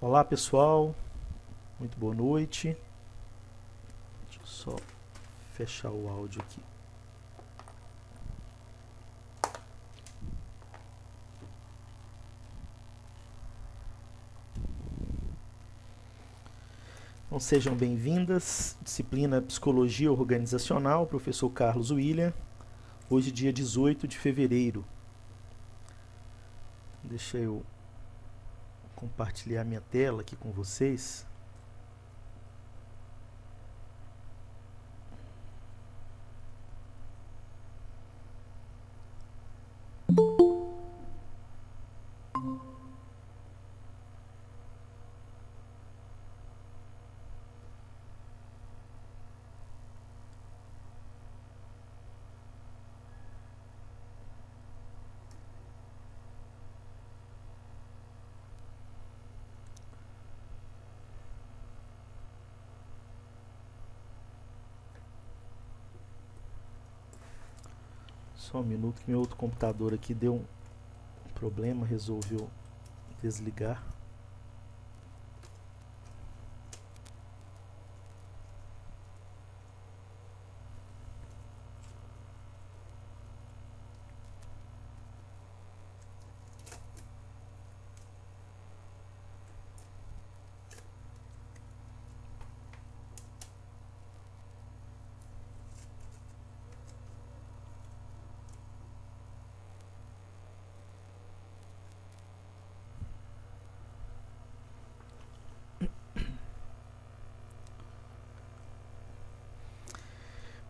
Olá pessoal, muito boa noite. Deixa eu só fechar o áudio aqui. Então sejam bem-vindas, disciplina Psicologia Organizacional, professor Carlos William, hoje dia 18 de fevereiro. Deixa eu compartilhar minha tela aqui com vocês. Só um minuto que meu outro computador aqui deu um problema, resolveu desligar.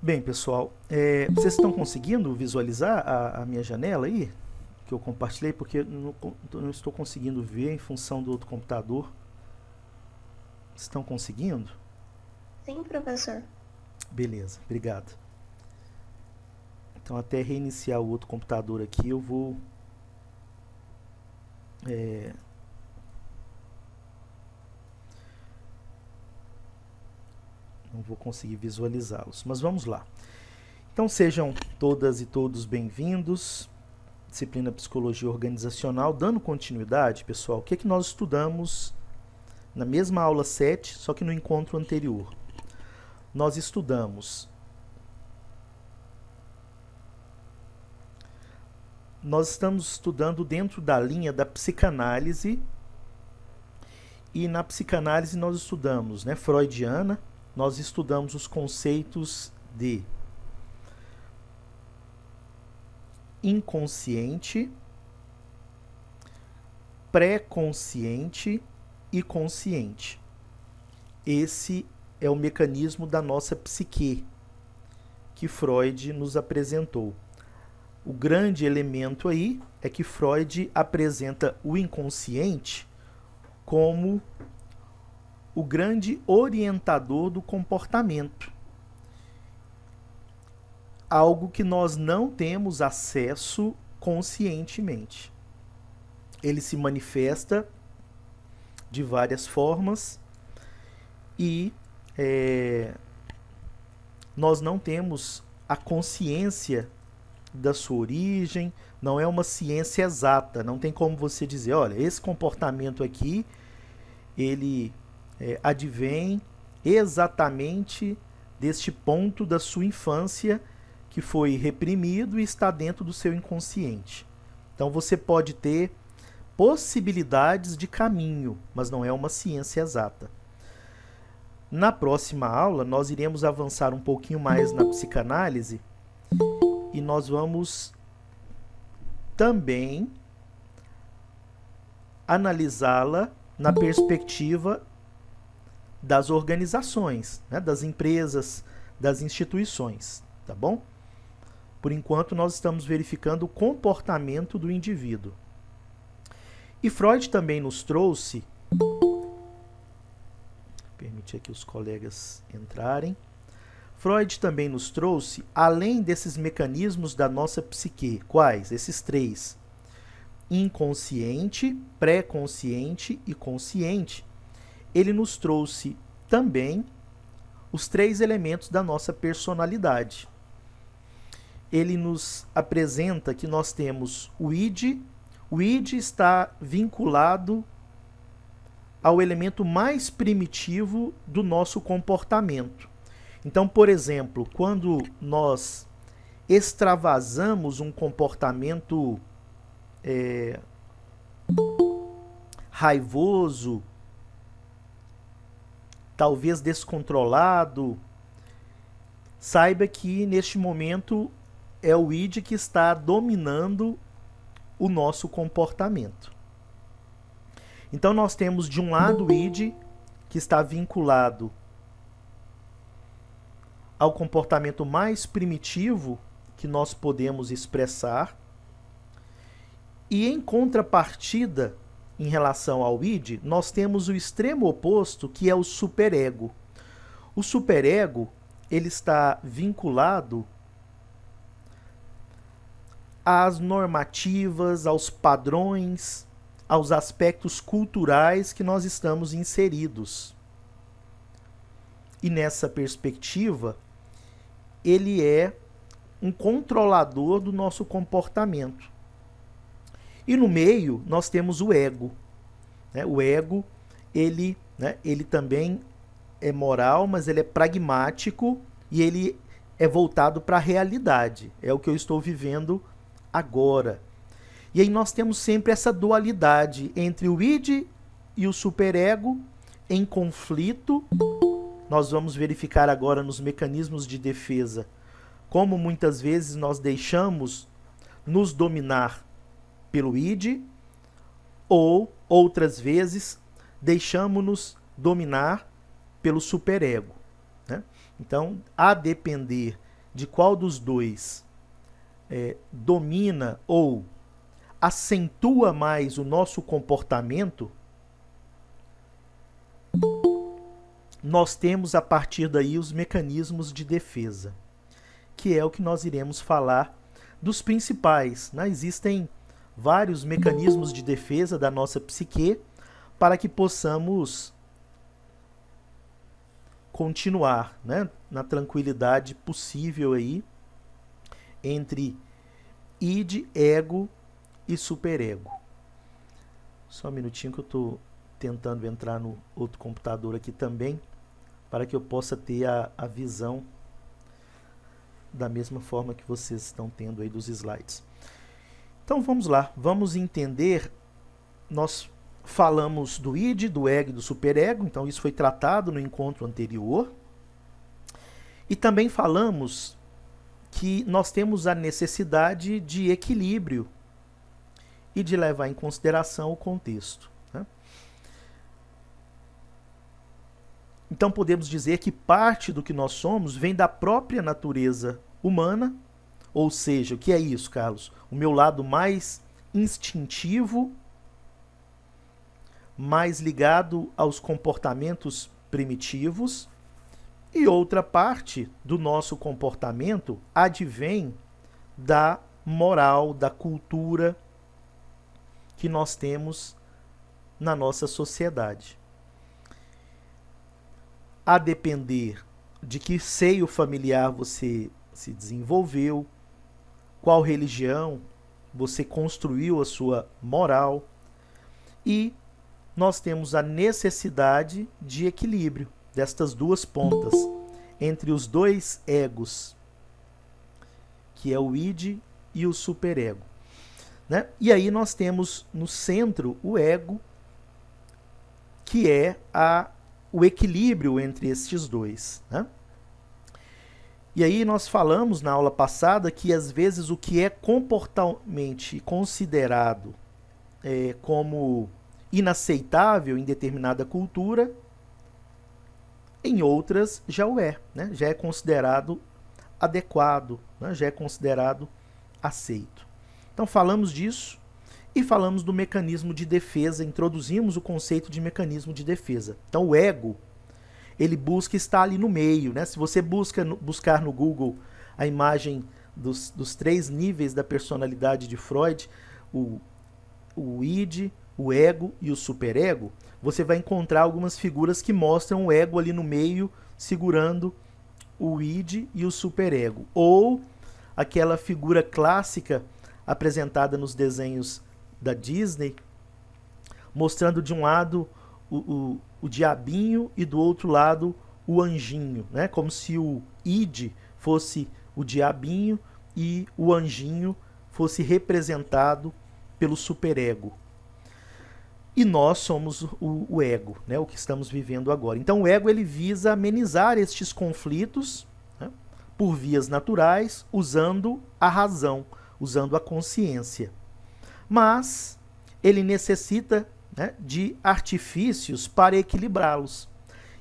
Bem, pessoal, vocês estão conseguindo visualizar a minha janela aí? Que eu compartilhei, porque não estou conseguindo ver em função do outro computador. Estão conseguindo? Sim, professor. Beleza, obrigado. Então, até reiniciar o outro computador aqui, eu vou... não vou conseguir visualizá-los, mas vamos lá. Então sejam todas e todos bem-vindos. Disciplina Psicologia Organizacional. Dando continuidade, pessoal, o que é que nós estudamos na mesma aula 7, só que no encontro anterior? Nós estamos estudando dentro da linha da psicanálise, e na psicanálise nós estudamos, freudiana. Nós estudamos os conceitos de inconsciente, pré-consciente e consciente. Esse é o mecanismo da nossa psique que Freud nos apresentou. O grande elemento aí é que Freud apresenta o inconsciente como o grande orientador do comportamento. Algo que nós não temos acesso conscientemente. Ele se manifesta de várias formas e nós não temos a consciência da sua origem, não é uma ciência exata, não tem como você dizer, olha, esse comportamento aqui, ele advém exatamente deste ponto da sua infância que foi reprimido e está dentro do seu inconsciente. Então você pode ter possibilidades de caminho, mas não é uma ciência exata. Na próxima aula, nós iremos avançar um pouquinho mais na psicanálise e nós vamos também analisá-la na perspectiva das organizações, das empresas, das instituições, tá bom? Por enquanto, nós estamos verificando o comportamento do indivíduo. E Freud também nos trouxe... Permitir aqui os colegas entrarem. Freud também nos trouxe, além desses mecanismos da nossa psique, quais? Esses três. Inconsciente, pré-consciente e consciente. Ele nos trouxe também os três elementos da nossa personalidade. Ele nos apresenta que nós temos o id. O id está vinculado ao elemento mais primitivo do nosso comportamento. Então, por exemplo, quando nós extravasamos um comportamento raivoso, talvez descontrolado, saiba que neste momento é o id que está dominando o nosso comportamento. Então nós temos de um lado o id, que está vinculado ao comportamento mais primitivo que nós podemos expressar, e em contrapartida, em relação ao id, nós temos o extremo oposto, que é o superego. O superego, ele está vinculado às normativas, aos padrões, aos aspectos culturais que nós estamos inseridos. E nessa perspectiva, ele é um controlador do nosso comportamento. E no meio, nós temos o ego. O ego, ele também é moral, mas ele é pragmático e ele é voltado para a realidade. É o que eu estou vivendo agora. E aí nós temos sempre essa dualidade entre o id e o superego em conflito. Nós vamos verificar agora nos mecanismos de defesa como muitas vezes nós deixamos nos dominar pelo id, ou outras vezes deixamos-nos dominar pelo superego. Então, a depender de qual dos dois domina ou acentua mais o nosso comportamento, nós temos a partir daí os mecanismos de defesa, que é o que nós iremos falar dos principais. Existem vários mecanismos de defesa da nossa psique para que possamos continuar na tranquilidade possível aí entre id, ego e superego. Só um minutinho que eu estou tentando entrar no outro computador aqui também, para que eu possa ter a visão da mesma forma que vocês estão tendo aí dos slides. Então vamos lá, vamos entender. Nós falamos do id, do ego e do superego, então isso foi tratado no encontro anterior. E também falamos que nós temos a necessidade de equilíbrio e de levar em consideração o contexto. Então podemos dizer que parte do que nós somos vem da própria natureza humana, ou seja, o que é isso, Carlos? O meu lado mais instintivo, mais ligado aos comportamentos primitivos, e outra parte do nosso comportamento advém da moral, da cultura que nós temos na nossa sociedade. A depender de que seio familiar você se desenvolveu, qual religião você construiu a sua moral, e nós temos a necessidade de equilíbrio destas duas pontas, entre os dois egos, que é o id e o superego. E aí nós temos no centro o ego, que é o equilíbrio entre estes dois. E aí nós falamos na aula passada que às vezes o que é comportamentalmente considerado como inaceitável em determinada cultura, em outras já o é, já é considerado adequado, já é considerado aceito. Então falamos disso e falamos do mecanismo de defesa, introduzimos o conceito de mecanismo de defesa. Então o ego, ele busca estar ali no meio. Se você buscar no Google a imagem dos 3 níveis da personalidade de Freud, o id, o ego e o superego, você vai encontrar algumas figuras que mostram o ego ali no meio, segurando o id e o superego. Ou aquela figura clássica apresentada nos desenhos da Disney, mostrando de um lado o diabinho e do outro lado o anjinho, né? Como se o id fosse o diabinho e o anjinho fosse representado pelo superego. E nós somos o ego, né? O que estamos vivendo agora. Então o ego ele visa amenizar estes conflitos, né, por vias naturais, usando a razão, usando a consciência. Mas ele necessita, né, de artifícios para equilibrá-los.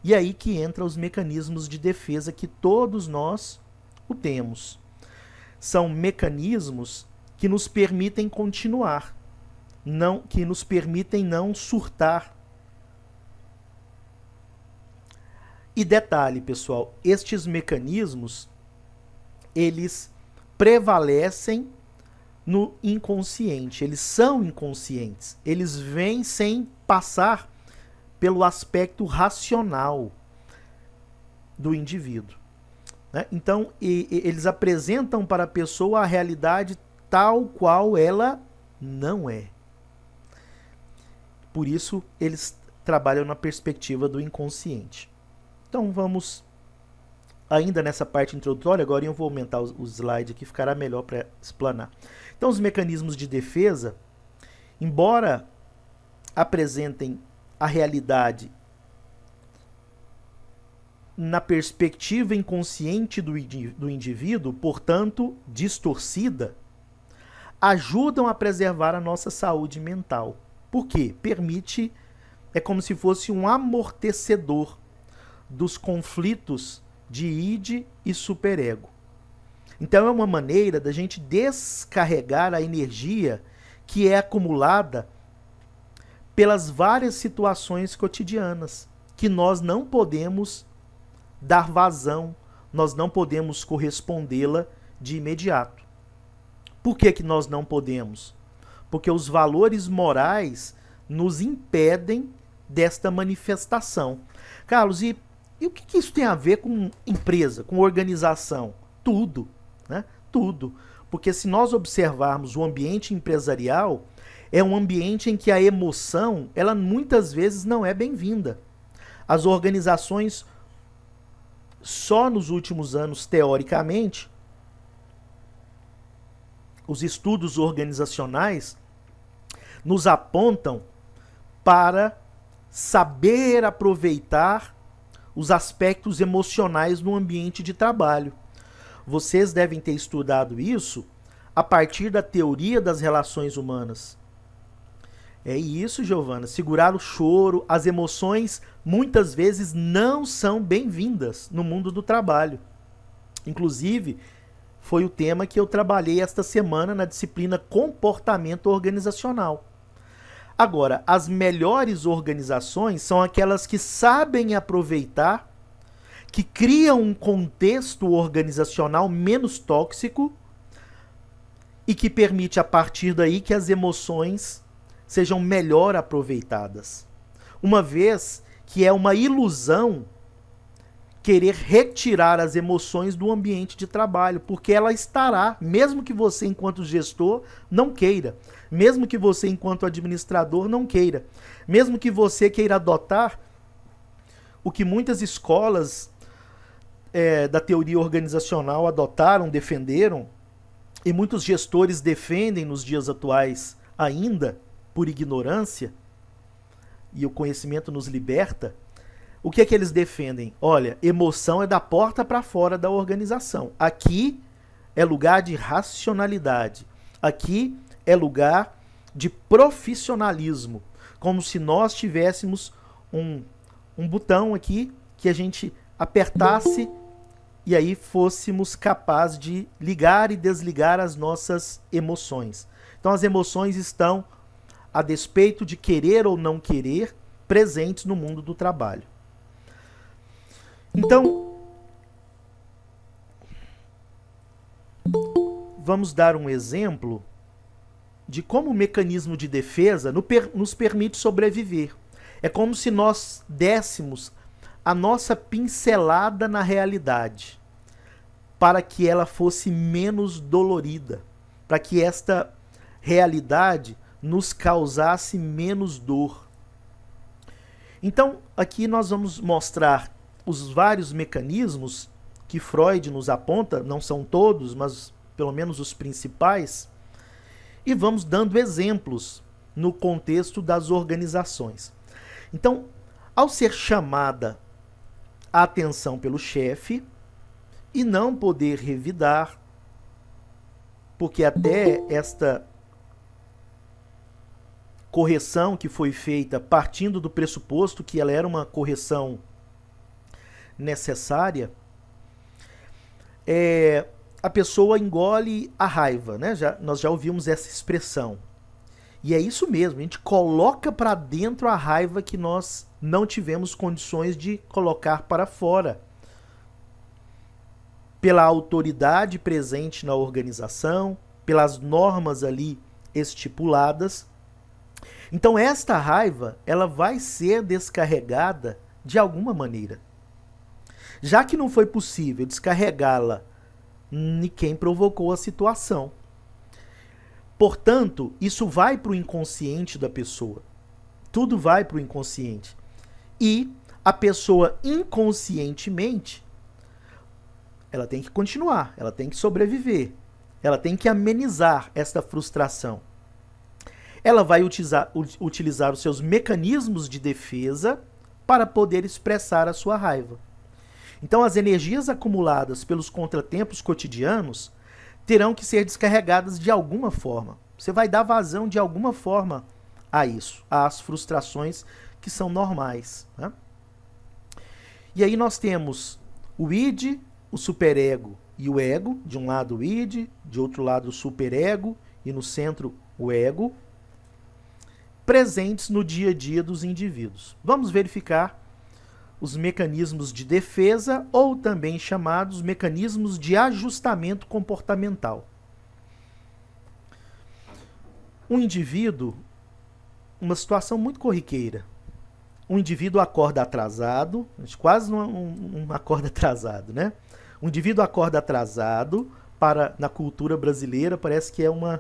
E aí que entram os mecanismos de defesa que todos nós o temos. São mecanismos que nos permitem continuar, que nos permitem não surtar. E detalhe, pessoal, estes mecanismos, eles prevalecem no inconsciente, eles são inconscientes, eles vêm sem passar pelo aspecto racional do indivíduo, né? Então, eles apresentam para a pessoa a realidade tal qual ela não é. Por isso, eles trabalham na perspectiva do inconsciente. Então, vamos ainda nessa parte introdutória. Agora eu vou aumentar o slide aqui, ficará melhor para explanar. Então, os mecanismos de defesa, embora apresentem a realidade na perspectiva inconsciente do indivíduo, portanto, distorcida, ajudam a preservar a nossa saúde mental. Por quê? Permite, é como se fosse um amortecedor dos conflitos de id e superego. Então é uma maneira da gente descarregar a energia que é acumulada pelas várias situações cotidianas, que nós não podemos dar vazão, nós não podemos correspondê-la de imediato. Por que que nós não podemos? Porque os valores morais nos impedem desta manifestação. Carlos, e o que isso tem a ver com empresa, com organização? Tudo, né? Tudo. Porque se nós observarmos o ambiente empresarial, é um ambiente em que a emoção, ela muitas vezes não é bem-vinda. As organizações, só nos últimos anos, teoricamente, os estudos organizacionais nos apontam para saber aproveitar os aspectos emocionais no ambiente de trabalho. Vocês devem ter estudado isso a partir da teoria das relações humanas. É isso, Giovana. Segurar o choro, as emoções muitas vezes não são bem-vindas no mundo do trabalho. Inclusive, foi o tema que eu trabalhei esta semana na disciplina Comportamento Organizacional. Agora, as melhores organizações são aquelas que sabem aproveitar, que criam um contexto organizacional menos tóxico e que permite, a partir daí, que as emoções sejam melhor aproveitadas. Uma vez que é uma ilusão querer retirar as emoções do ambiente de trabalho, porque ela estará, mesmo que você, enquanto gestor, não queira, mesmo que você, enquanto administrador, não queira, mesmo que você queira adotar o que muitas escolas da teoria organizacional adotaram, defenderam, e muitos gestores defendem nos dias atuais ainda, por ignorância, e o conhecimento nos liberta. O que é que eles defendem? Olha, emoção é da porta para fora da organização. Aqui é lugar de racionalidade. Aqui é lugar de profissionalismo. Como se nós tivéssemos um botão aqui que a gente apertasse e aí fôssemos capazes de ligar e desligar as nossas emoções. Então as emoções estão, a despeito de querer ou não querer, presentes no mundo do trabalho. Então, vamos dar um exemplo de como o mecanismo de defesa nos permite sobreviver. É como se nós dessemos a nossa pincelada na realidade, para que ela fosse menos dolorida, para que esta realidade nos causasse menos dor. Então, aqui nós vamos mostrar os vários mecanismos que Freud nos aponta, não são todos, mas pelo menos os principais, e vamos dando exemplos no contexto das organizações. Então, ao ser chamada a atenção pelo chefe e não poder revidar, porque até esta correção que foi feita partindo do pressuposto que ela era uma correção necessária, a pessoa engole a raiva, né? Nós já ouvimos essa expressão. E é isso mesmo, a gente coloca para dentro a raiva que nós não tivemos condições de colocar para fora. Pela autoridade presente na organização, pelas normas ali estipuladas. Então esta raiva, ela vai ser descarregada de alguma maneira. Já que não foi possível descarregá-la em quem provocou a situação. Portanto, isso vai para o inconsciente da pessoa. Tudo vai para o inconsciente. E a pessoa inconscientemente, ela tem que continuar, ela tem que sobreviver, ela tem que amenizar esta frustração. Ela vai utilizar os seus mecanismos de defesa para poder expressar a sua raiva. Então, as energias acumuladas pelos contratempos cotidianos terão que ser descarregadas de alguma forma. Você vai dar vazão de alguma forma a isso, às frustrações que são normais, né? E aí nós temos o id, o superego e o ego. De um lado o id, de outro lado o superego e no centro o ego, presentes no dia a dia dos indivíduos. Vamos verificar os mecanismos de defesa, ou também chamados mecanismos de ajustamento comportamental. Um indivíduo, uma situação muito corriqueira. Um indivíduo acorda atrasado, a gente quase não acorda atrasado, né? Um indivíduo acorda atrasado, na cultura brasileira parece que é uma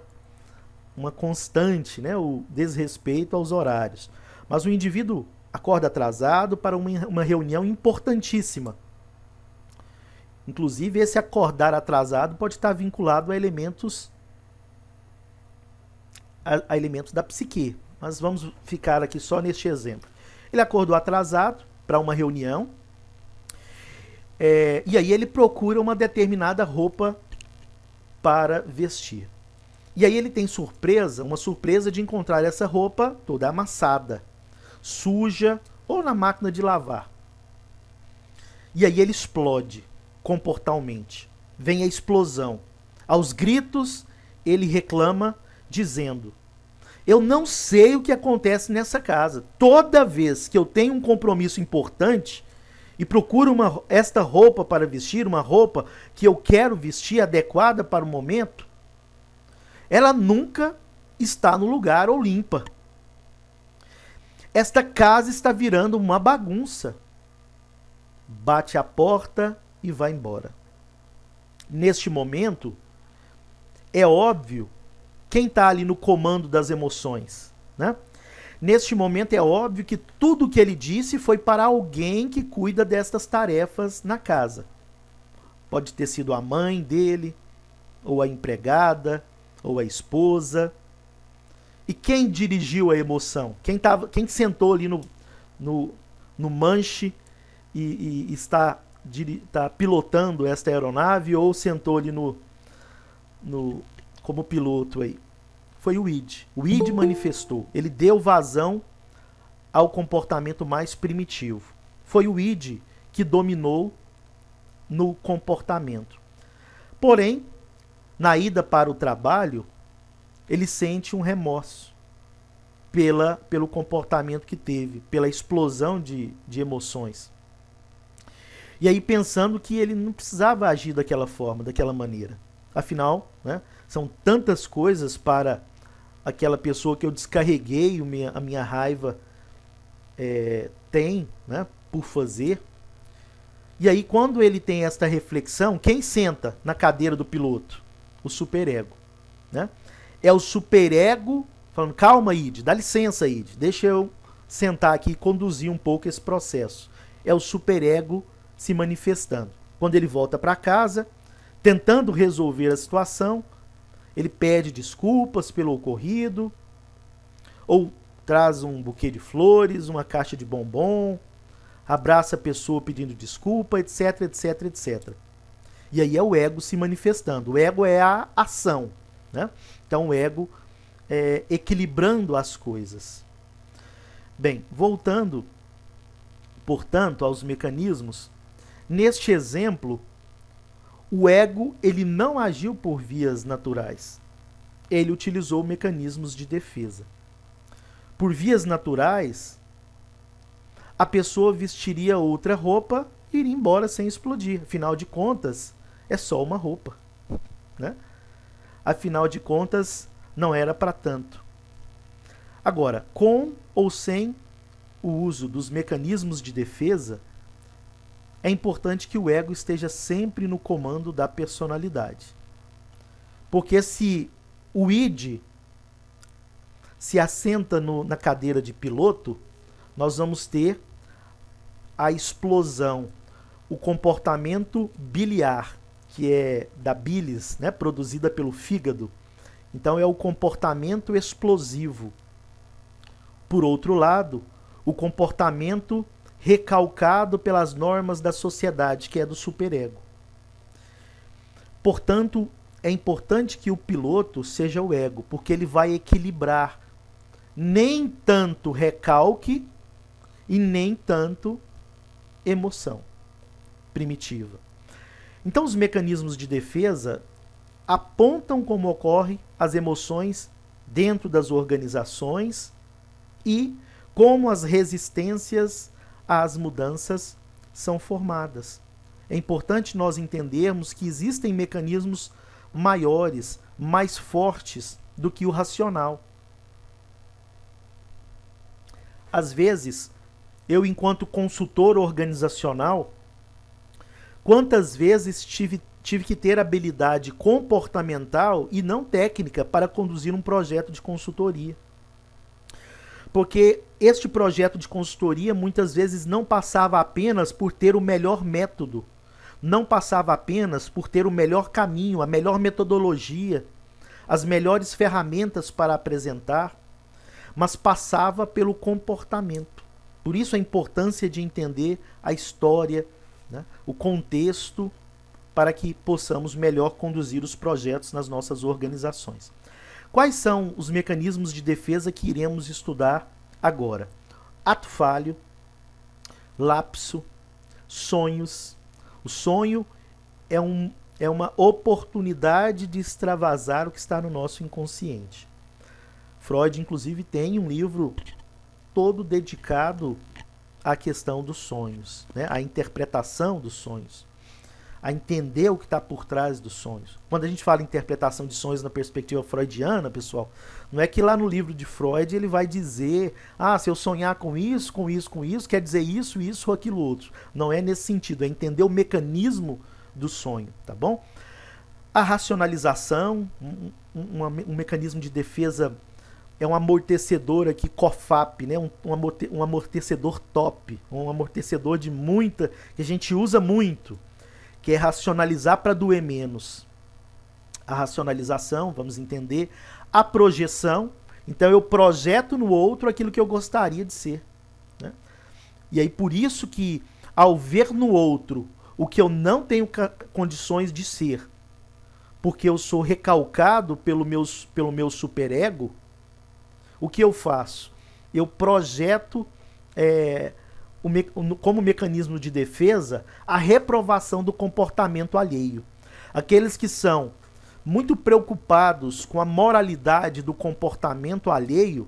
constante, né? O desrespeito aos horários. Mas o indivíduo acorda atrasado para uma reunião importantíssima. Inclusive, esse acordar atrasado pode estar vinculado a elementos da psique. Mas vamos ficar aqui só neste exemplo. Ele acordou atrasado para uma reunião, e aí ele procura uma determinada roupa para vestir. E aí ele tem uma surpresa de encontrar essa roupa toda amassada, suja ou na máquina de lavar. E aí ele explode comportalmente. Vem a explosão. Aos gritos, ele reclama dizendo: eu não sei o que acontece nessa casa. Toda vez que eu tenho um compromisso importante e procuro esta roupa para vestir, uma roupa que eu quero vestir adequada para o momento, ela nunca está no lugar ou limpa. Esta casa está virando uma bagunça. Bate a porta e vai embora. Neste momento, é óbvio quem está ali no comando das emoções, né? Neste momento é óbvio que tudo que ele disse foi para alguém que cuida destas tarefas na casa. Pode ter sido a mãe dele, ou a empregada, ou a esposa. E quem dirigiu a emoção? Quem sentou ali no manche e está pilotando esta aeronave, ou sentou ali como piloto aí? Foi o id. O id manifestou. Ele deu vazão ao comportamento mais primitivo. Foi o id que dominou no comportamento. Porém, na ida para o trabalho, ele sente um remorso pelo comportamento que teve, pela explosão de emoções. E aí pensando que ele não precisava agir daquela forma, daquela maneira. Afinal, né, são tantas coisas para aquela pessoa que eu descarreguei a minha raiva tem, né, por fazer. E aí quando ele tem esta reflexão, quem senta na cadeira do piloto? O superego, né? É o superego falando: calma, id, dá licença, id, deixa eu sentar aqui e conduzir um pouco esse processo. É o superego se manifestando. Quando ele volta para casa, tentando resolver a situação, ele pede desculpas pelo ocorrido, ou traz um buquê de flores, uma caixa de bombom, abraça a pessoa pedindo desculpa, etc, etc, etc. E aí é o ego se manifestando. O ego é a ação, né? Então o ego é equilibrando as coisas. Bem, voltando, portanto, aos mecanismos, neste exemplo, o ego ele não agiu por vias naturais. Ele utilizou mecanismos de defesa. Por vias naturais, a pessoa vestiria outra roupa e iria embora sem explodir. Afinal de contas, é só uma roupa, né? Afinal de contas, não era para tanto. Agora, com ou sem o uso dos mecanismos de defesa, é importante que o ego esteja sempre no comando da personalidade. Porque se o id se assenta na cadeira de piloto, nós vamos ter a explosão, o comportamento biliar, que é da bilis, né, produzida pelo fígado. Então é o comportamento explosivo. Por outro lado, o comportamento recalcado pelas normas da sociedade, que é do superego. Portanto, é importante que o piloto seja o ego, porque ele vai equilibrar nem tanto recalque e nem tanto emoção primitiva. Então, os mecanismos de defesa apontam como ocorrem as emoções dentro das organizações e como as resistências às mudanças são formadas. É importante nós entendermos que existem mecanismos maiores, mais fortes do que o racional. Às vezes, eu, enquanto consultor organizacional, quantas vezes tive que ter habilidade comportamental e não técnica para conduzir um projeto de consultoria. Porque este projeto de consultoria muitas vezes não passava apenas por ter o melhor método, não passava apenas por ter o melhor caminho, a melhor metodologia, as melhores ferramentas para apresentar, mas passava pelo comportamento. Por isso a importância de entender a história, né, o contexto, para que possamos melhor conduzir os projetos nas nossas organizações. Quais são os mecanismos de defesa que iremos estudar agora? Ato falho, lapso, sonhos. O sonho é uma oportunidade de extravasar o que está no nosso inconsciente. Freud, inclusive, tem um livro todo dedicado à questão dos sonhos, né? À interpretação dos sonhos, a entender o que está por trás dos sonhos. Quando a gente fala em interpretação de sonhos na perspectiva freudiana, pessoal, não é que lá no livro de Freud ele vai dizer, se eu sonhar com isso, quer dizer isso, isso ou aquilo outro. Não é nesse sentido, é entender o mecanismo do sonho, tá bom? A racionalização, um mecanismo de defesa, é um amortecedor aqui, COFAP, né? um amortecedor top, um amortecedor de muita, que a gente usa muito, que é racionalizar para doer menos. A racionalização, vamos entender, a projeção, então eu projeto no outro aquilo que eu gostaria de ser, né? E aí por isso que, ao ver no outro o que eu não tenho condições de ser, porque eu sou recalcado pelo meu superego, o que eu faço? Eu projeto como mecanismo de defesa a reprovação do comportamento alheio. Aqueles que são muito preocupados com a moralidade do comportamento alheio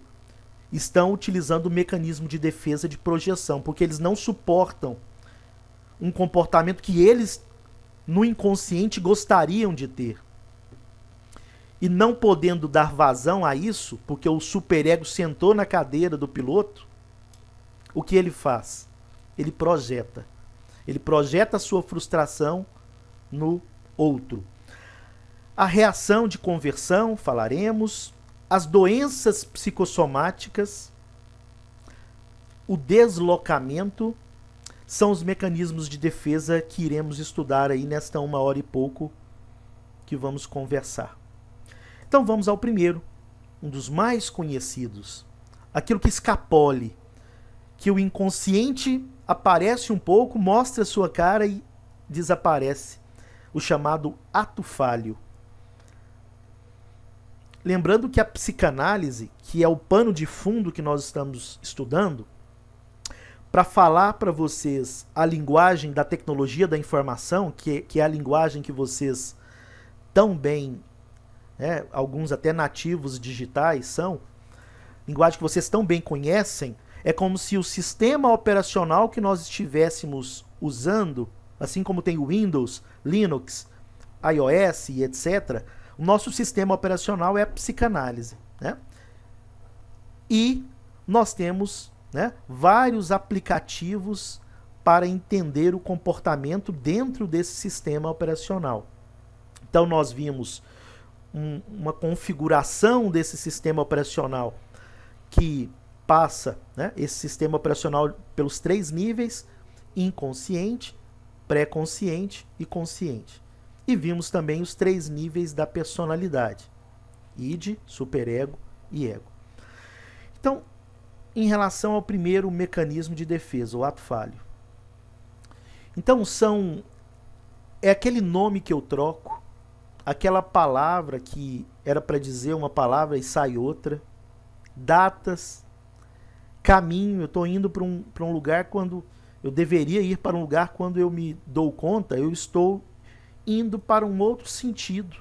estão utilizando o mecanismo de defesa de projeção, porque eles não suportam um comportamento que eles, no inconsciente, gostariam de ter. E não podendo dar vazão a isso, porque o superego sentou na cadeira do piloto, o que ele faz? Ele projeta. Ele projeta a sua frustração no outro. A reação de conversão, falaremos. As doenças psicossomáticas. o deslocamento são os mecanismos de defesa que iremos estudar aí nesta 1 hora e pouco que vamos conversar. Então vamos ao primeiro, um dos mais conhecidos, aquilo que escapole, que o inconsciente aparece um pouco, mostra sua cara e desaparece, o chamado ato falho. Lembrando que a psicanálise, que é o pano de fundo que nós estamos estudando, para falar para vocês a linguagem da tecnologia da informação, que é a linguagem que vocês tão bem, alguns até nativos digitais são, linguagem que vocês tão bem conhecem, é como se o sistema operacional que nós estivéssemos usando, assim como tem o Windows, Linux, iOS e etc., o nosso sistema operacional é a psicanálise, né? E nós temos, né, vários aplicativos para entender o comportamento dentro desse sistema operacional. Então nós vimos uma configuração desse sistema operacional que passa, né, esse sistema operacional pelos 3 níveis: inconsciente, pré-consciente e consciente. E vimos também os 3 níveis da personalidade: id, superego e ego. Então, em relação ao primeiro mecanismo de defesa, o ato falho. Então é aquele nome que eu troco, aquela palavra que era para dizer uma palavra e sai outra, datas, caminho, eu estou indo para um lugar quando eu deveria ir para um lugar, quando eu me dou conta, eu estou indo para um outro sentido.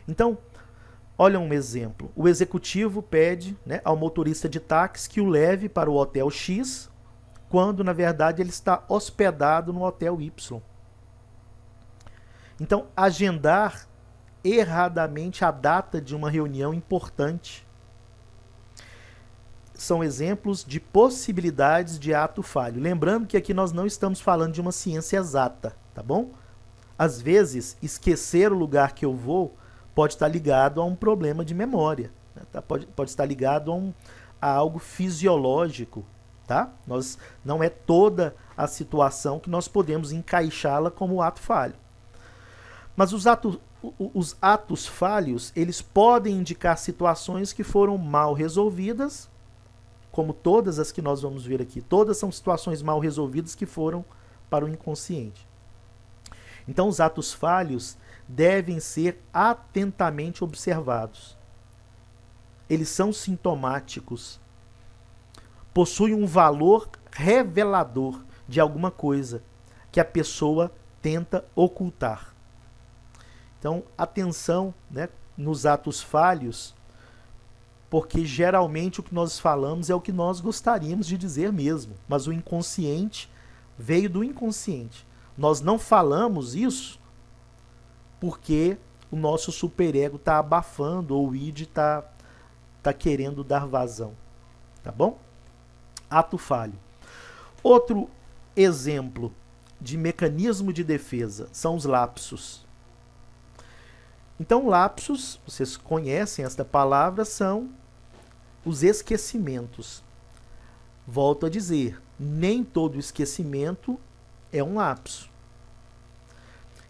Então, olha um exemplo. O executivo pede, né, ao motorista de táxi que o leve para o hotel X, quando na verdade ele está hospedado no hotel Y. Então, agendar erradamente a data de uma reunião importante são exemplos de possibilidades de ato falho. Lembrando que aqui nós não estamos falando de uma ciência exata, tá bom? Às vezes, esquecer o lugar que eu vou pode estar ligado a um problema de memória, né? Pode estar ligado a algo fisiológico, tá? Não é toda a situação que nós podemos encaixá-la como ato falho. Mas os atos falhos, eles podem indicar situações que foram mal resolvidas, como todas as que nós vamos ver aqui. Todas são situações mal resolvidas que foram para o inconsciente. Então, os atos falhos devem ser atentamente observados. Eles são sintomáticos. Possuem um valor revelador de alguma coisa que a pessoa tenta ocultar. Então, atenção, né, nos atos falhos, porque geralmente o que nós falamos é o que nós gostaríamos de dizer mesmo, mas o inconsciente veio do inconsciente. Nós não falamos isso porque o nosso superego está abafando ou o id está querendo dar vazão. Tá bom? Ato falho. Outro exemplo de mecanismo de defesa são os lapsos. Então, lapsos, vocês conhecem esta palavra, são os esquecimentos. Volto a dizer, nem todo esquecimento é um lapso.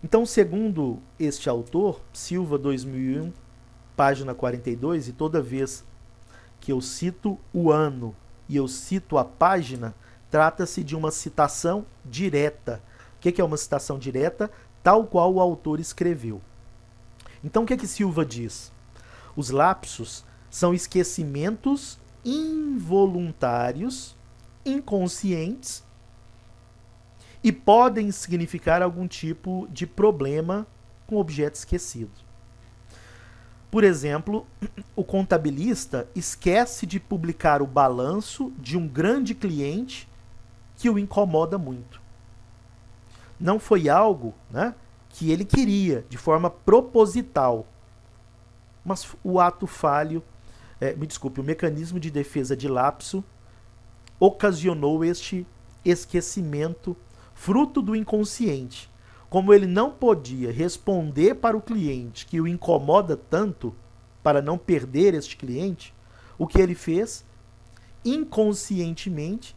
Então, segundo este autor, Silva 2001, página 42, e toda vez que eu cito o ano e eu cito a página, trata-se de uma citação direta. O que é uma citação direta? Tal qual o autor escreveu. Então, o que Silva diz? Os lapsos são esquecimentos involuntários, inconscientes, e podem significar algum tipo de problema com objeto esquecido. Por exemplo, o contabilista esquece de publicar o balanço de um grande cliente que o incomoda muito. Não foi algo, né, que ele queria, de forma proposital. Mas o ato falho, o mecanismo de defesa de lapso ocasionou este esquecimento fruto do inconsciente. Como ele não podia responder para o cliente que o incomoda tanto, para não perder este cliente, o que ele fez? inconscientemente,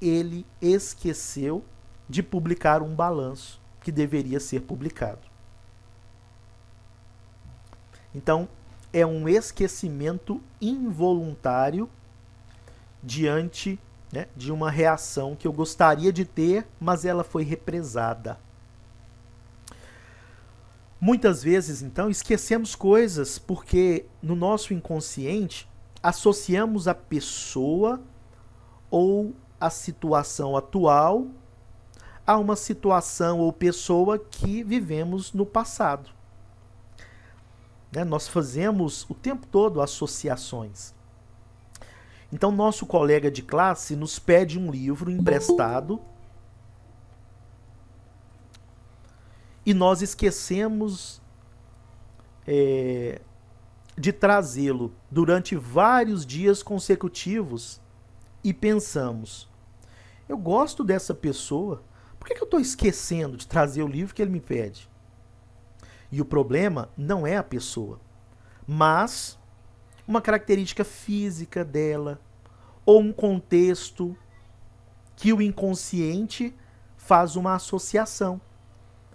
ele esqueceu de publicar um balanço que deveria ser publicado. Então, é um esquecimento involuntário diante, né, de uma reação que eu gostaria de ter, mas ela foi represada. Muitas vezes, então, esquecemos coisas porque no nosso inconsciente associamos a pessoa ou a situação atual a uma situação ou pessoa que vivemos no passado. Né? Nós fazemos o tempo todo associações. Então, nosso colega de classe nos pede um livro emprestado e nós esquecemos de trazê-lo durante vários dias consecutivos e pensamos, eu gosto dessa pessoa, por que eu estou esquecendo de trazer o livro que ele me pede? E o problema não é a pessoa, mas uma característica física dela, ou um contexto que o inconsciente faz uma associação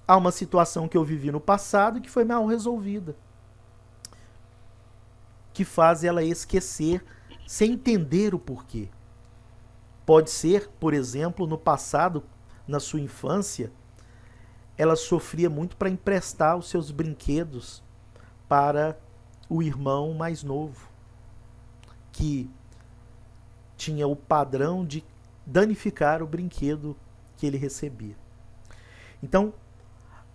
a uma situação que eu vivi no passado e que foi mal resolvida, que faz ela esquecer sem entender o porquê. Pode ser, por exemplo, no passado, na sua infância, ela sofria muito para emprestar os seus brinquedos para o irmão mais novo, que tinha o padrão de danificar o brinquedo que ele recebia. Então,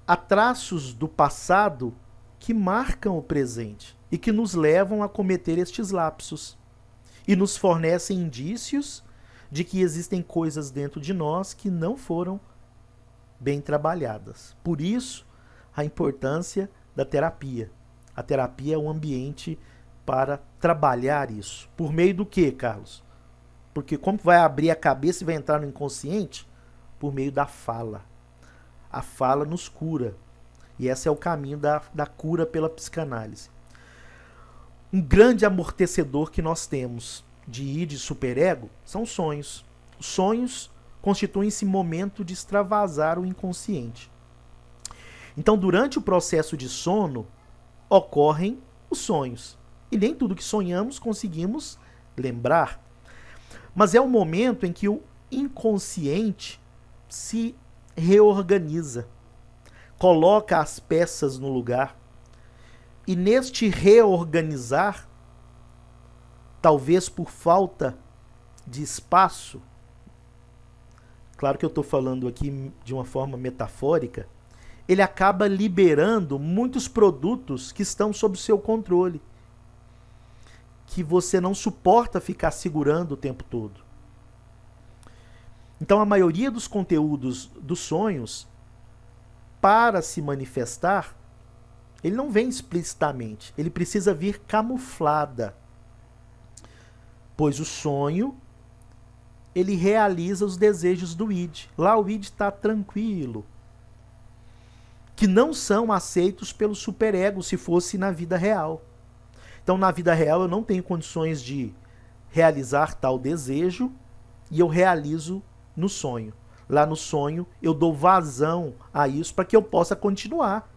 há traços do passado que marcam o presente e que nos levam a cometer estes lapsos e nos fornecem indícios de que existem coisas dentro de nós que não foram bem trabalhadas. Por isso, a importância da terapia. A terapia é um ambiente para trabalhar isso. Por meio do quê, Carlos? Porque como vai abrir a cabeça e vai entrar no inconsciente? Por meio da fala. A fala nos cura. E esse é o caminho da cura pela psicanálise. Um grande amortecedor que nós temos de id e superego são os sonhos. Os sonhos constituem esse momento de extravasar o inconsciente. Então, durante o processo de sono, ocorrem os sonhos. E nem tudo que sonhamos conseguimos lembrar. Mas é o momento em que o inconsciente se reorganiza, coloca as peças no lugar. E neste reorganizar, talvez por falta de espaço, claro que eu estou falando aqui de uma forma metafórica, ele acaba liberando muitos produtos que estão sob seu controle, que você não suporta ficar segurando o tempo todo. Então, a maioria dos conteúdos dos sonhos, para se manifestar, ele não vem explicitamente, ele precisa vir camuflada. Pois o sonho, ele realiza os desejos do id. Lá o id está tranquilo. Que não são aceitos pelo superego se fosse na vida real. Então, na vida real, eu não tenho condições de realizar tal desejo e eu realizo no sonho. Lá no sonho, eu dou vazão a isso para que eu possa continuar.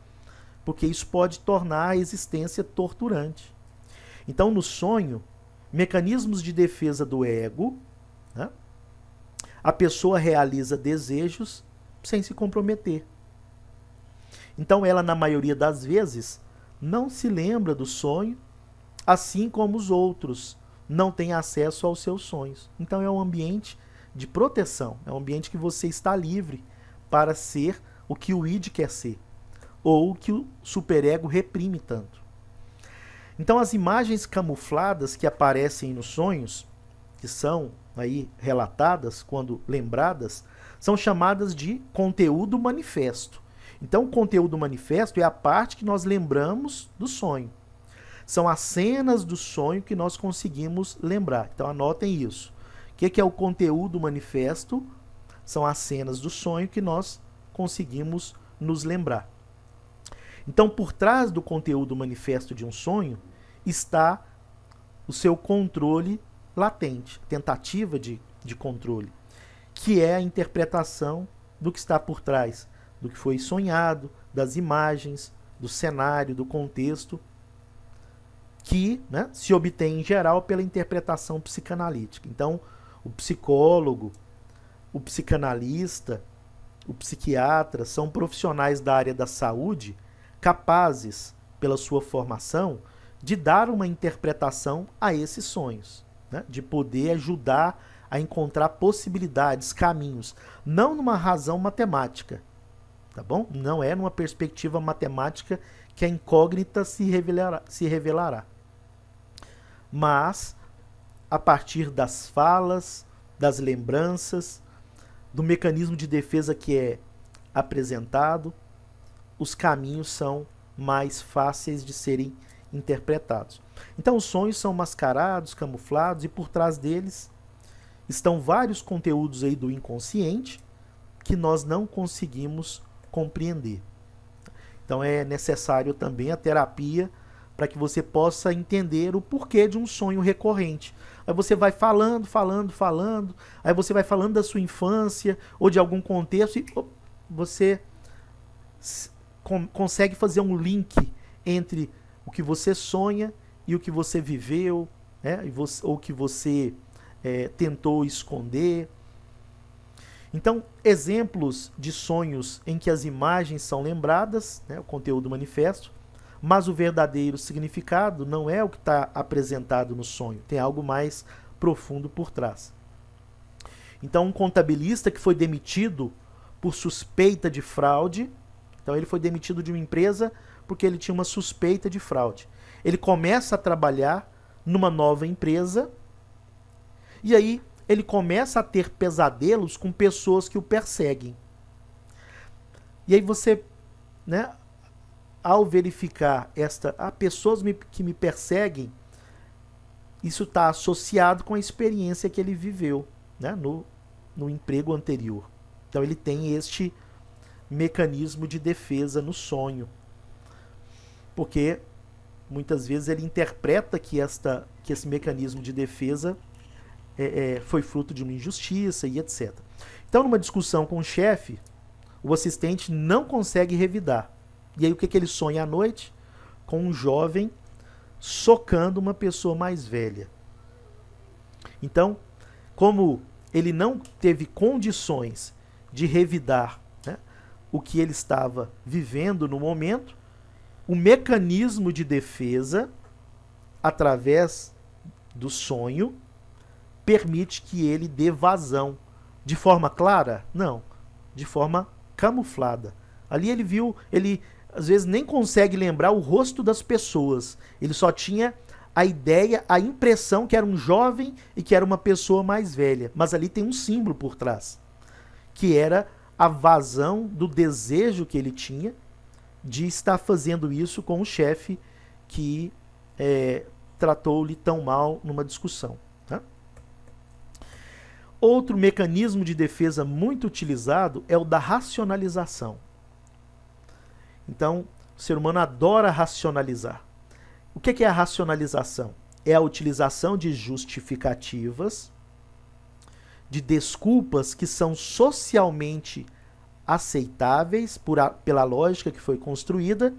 Porque isso pode tornar a existência torturante. Então, no sonho, mecanismos de defesa do ego, né? A pessoa realiza desejos sem se comprometer. Então ela, na maioria das vezes, não se lembra do sonho, assim como os outros não têm acesso aos seus sonhos. Então é um ambiente de proteção, é um ambiente que você está livre para ser o que o id quer ser, ou o que o superego reprime tanto. Então as imagens camufladas que aparecem nos sonhos, que são aí relatadas quando lembradas, são chamadas de conteúdo manifesto. Então o conteúdo manifesto é a parte que nós lembramos do sonho. São as cenas do sonho que nós conseguimos lembrar. Então anotem isso. O que é o conteúdo manifesto? São as cenas do sonho que nós conseguimos nos lembrar. Então, por trás do conteúdo manifesto de um sonho está o seu controle latente, tentativa de controle, que é a interpretação do que está por trás, do que foi sonhado, das imagens, do cenário, do contexto, que, né, se obtém em geral pela interpretação psicanalítica. Então, o psicólogo, o psicanalista, o psiquiatra são profissionais da área da saúde capazes, pela sua formação, de dar uma interpretação a esses sonhos, né, de poder ajudar a encontrar possibilidades, caminhos, não numa razão matemática, tá bom? Não é numa perspectiva matemática que a incógnita se revelará. Mas, a partir das falas, das lembranças, do mecanismo de defesa que é apresentado, os caminhos são mais fáceis de serem interpretados. Então, os sonhos são mascarados, camuflados, e por trás deles estão vários conteúdos aí do inconsciente que nós não conseguimos compreender. Então é necessário também a terapia para que você possa entender o porquê de um sonho recorrente. Aí você vai falando, aí você vai falando da sua infância ou de algum contexto e você consegue fazer um link entre o que você sonha e o que você viveu, né? Ou que você tentou esconder. Então, exemplos de sonhos em que as imagens são lembradas, né, o conteúdo manifesto, mas o verdadeiro significado não é o que está apresentado no sonho, tem algo mais profundo por trás. Então, um contabilista que foi demitido por suspeita de fraude, então ele foi demitido de uma empresa porque ele tinha uma suspeita de fraude. Ele começa a trabalhar numa nova empresa e aí ele começa a ter pesadelos com pessoas que o perseguem. E aí você, né, ao verificar pessoas que me perseguem, isso está associado com a experiência que ele viveu, né, no emprego anterior. Então ele tem este mecanismo de defesa no sonho. Porque muitas vezes ele interpreta que esse mecanismo de defesa foi fruto de uma injustiça e etc. Então, numa discussão com o chefe, o assistente não consegue revidar. E aí o que ele sonha à noite? Com um jovem socando uma pessoa mais velha. Então, como ele não teve condições de revidar, né, o que ele estava vivendo no momento, o mecanismo de defesa, através do sonho, permite que ele dê vazão. De forma clara? Não. De forma camuflada. Ali ele às vezes nem consegue lembrar o rosto das pessoas. Ele só tinha a ideia, a impressão que era um jovem e que era uma pessoa mais velha. Mas ali tem um símbolo por trás, que era a vazão do desejo que ele tinha de estar fazendo isso com o chefe que tratou-lhe tão mal numa discussão. Tá? Outro mecanismo de defesa muito utilizado é o da racionalização. Então, o ser humano adora racionalizar. O que é a racionalização? É a utilização de justificativas, de desculpas que são socialmente aceitáveis pela lógica que foi construída,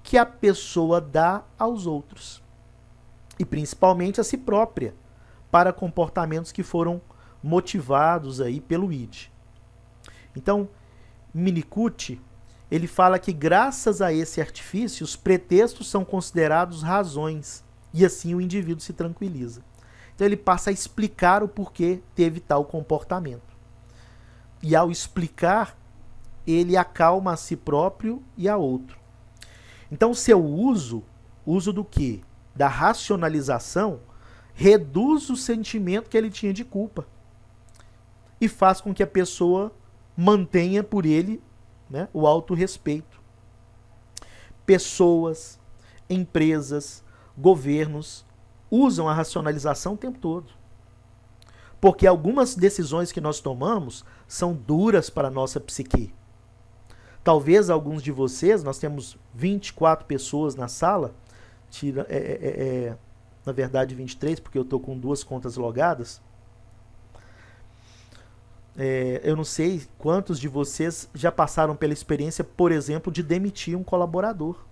que a pessoa dá aos outros. E principalmente a si própria, para comportamentos que foram motivados aí pelo id. Então, Winnicott, ele fala que graças a esse artifício, os pretextos são considerados razões, e assim o indivíduo se tranquiliza. Então ele passa a explicar o porquê teve tal comportamento. E ao explicar, ele acalma a si próprio e a outro. Então o seu uso do quê? Da racionalização, reduz o sentimento que ele tinha de culpa. E faz com que a pessoa mantenha por ele, né, o autorrespeito. Pessoas, empresas, governos usam a racionalização o tempo todo. Porque algumas decisões que nós tomamos são duras para a nossa psique. Talvez alguns de vocês, nós temos 24 pessoas na sala, na verdade 23, porque eu estou com 2 contas logadas. Eu não sei quantos de vocês já passaram pela experiência, por exemplo, de demitir um colaborador.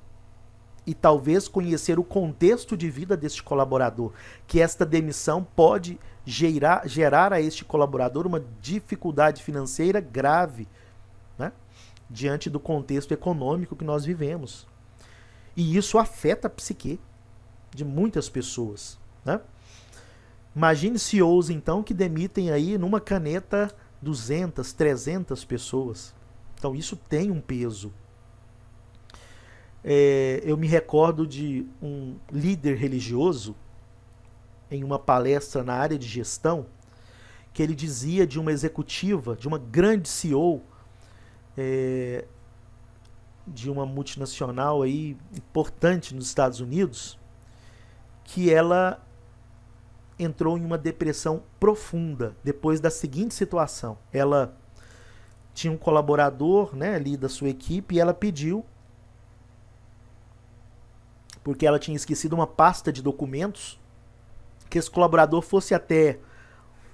E talvez conhecer o contexto de vida deste colaborador, que esta demissão pode gerar a este colaborador uma dificuldade financeira grave, né? Diante do contexto econômico que nós vivemos. E isso afeta a psique de muitas pessoas, né? Imagine CEOs, então, que demitem aí numa caneta 200, 300 pessoas. Então isso tem um peso. Eu me recordo de um líder religioso, em uma palestra na área de gestão, que ele dizia de uma executiva, de uma grande CEO, de uma multinacional aí, importante nos Estados Unidos, que ela entrou em uma depressão profunda depois da seguinte situação. Ela tinha um colaborador, né, ali da sua equipe, e ela pediu, porque ela tinha esquecido uma pasta de documentos, que esse colaborador fosse até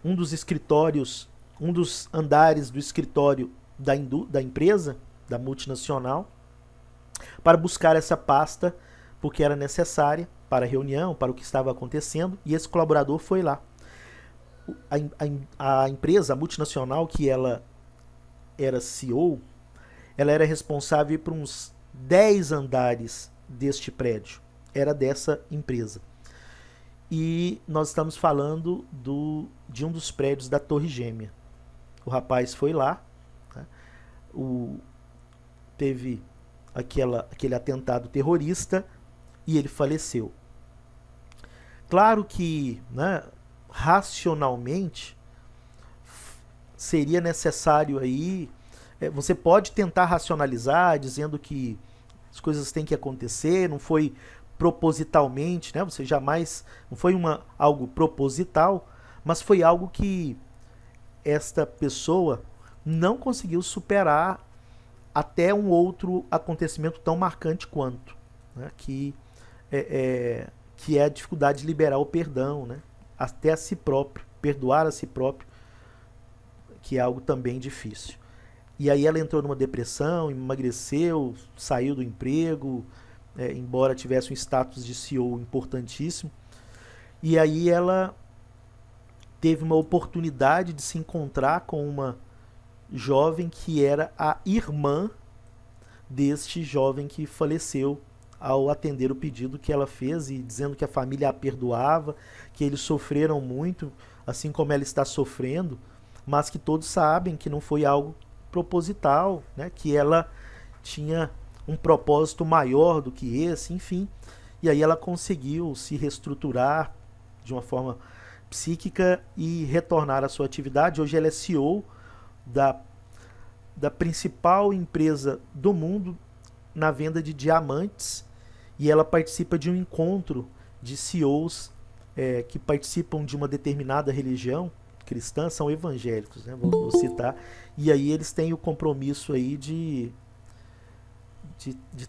um dos escritórios, um dos andares do escritório da empresa, da multinacional, para buscar essa pasta, porque era necessária para a reunião, para o que estava acontecendo, e esse colaborador foi lá. A empresa, a multinacional, que ela era CEO, ela era responsável por uns 10 andares deste prédio. Era dessa empresa. E nós estamos falando de um dos prédios da Torre Gêmea. O rapaz foi lá, né? Teve aquele atentado terrorista e ele faleceu. Claro que, né, racionalmente seria necessário aí, você pode tentar racionalizar dizendo que as coisas têm que acontecer, não foi propositalmente, né? Você jamais, não foi algo proposital, mas foi algo que esta pessoa não conseguiu superar até um outro acontecimento tão marcante quanto, né? Que é a dificuldade de liberar o perdão, né? Até a si próprio, perdoar a si próprio, que é algo também difícil. E aí ela entrou numa depressão, emagreceu, saiu do emprego, embora tivesse um status de CEO importantíssimo. E aí ela teve uma oportunidade de se encontrar com uma jovem que era a irmã deste jovem que faleceu ao atender o pedido que ela fez, e dizendo que a família a perdoava, que eles sofreram muito, assim como ela está sofrendo, mas que todos sabem que não foi algo proposital, né? Que ela tinha um propósito maior do que esse, enfim. E aí ela conseguiu se reestruturar de uma forma psíquica e retornar à sua atividade. Hoje ela é CEO da principal empresa do mundo na venda de diamantes, e ela participa de um encontro de CEOs que participam de uma determinada religião cristã, são evangélicos, né? Vou citar, e aí eles têm o compromisso aí de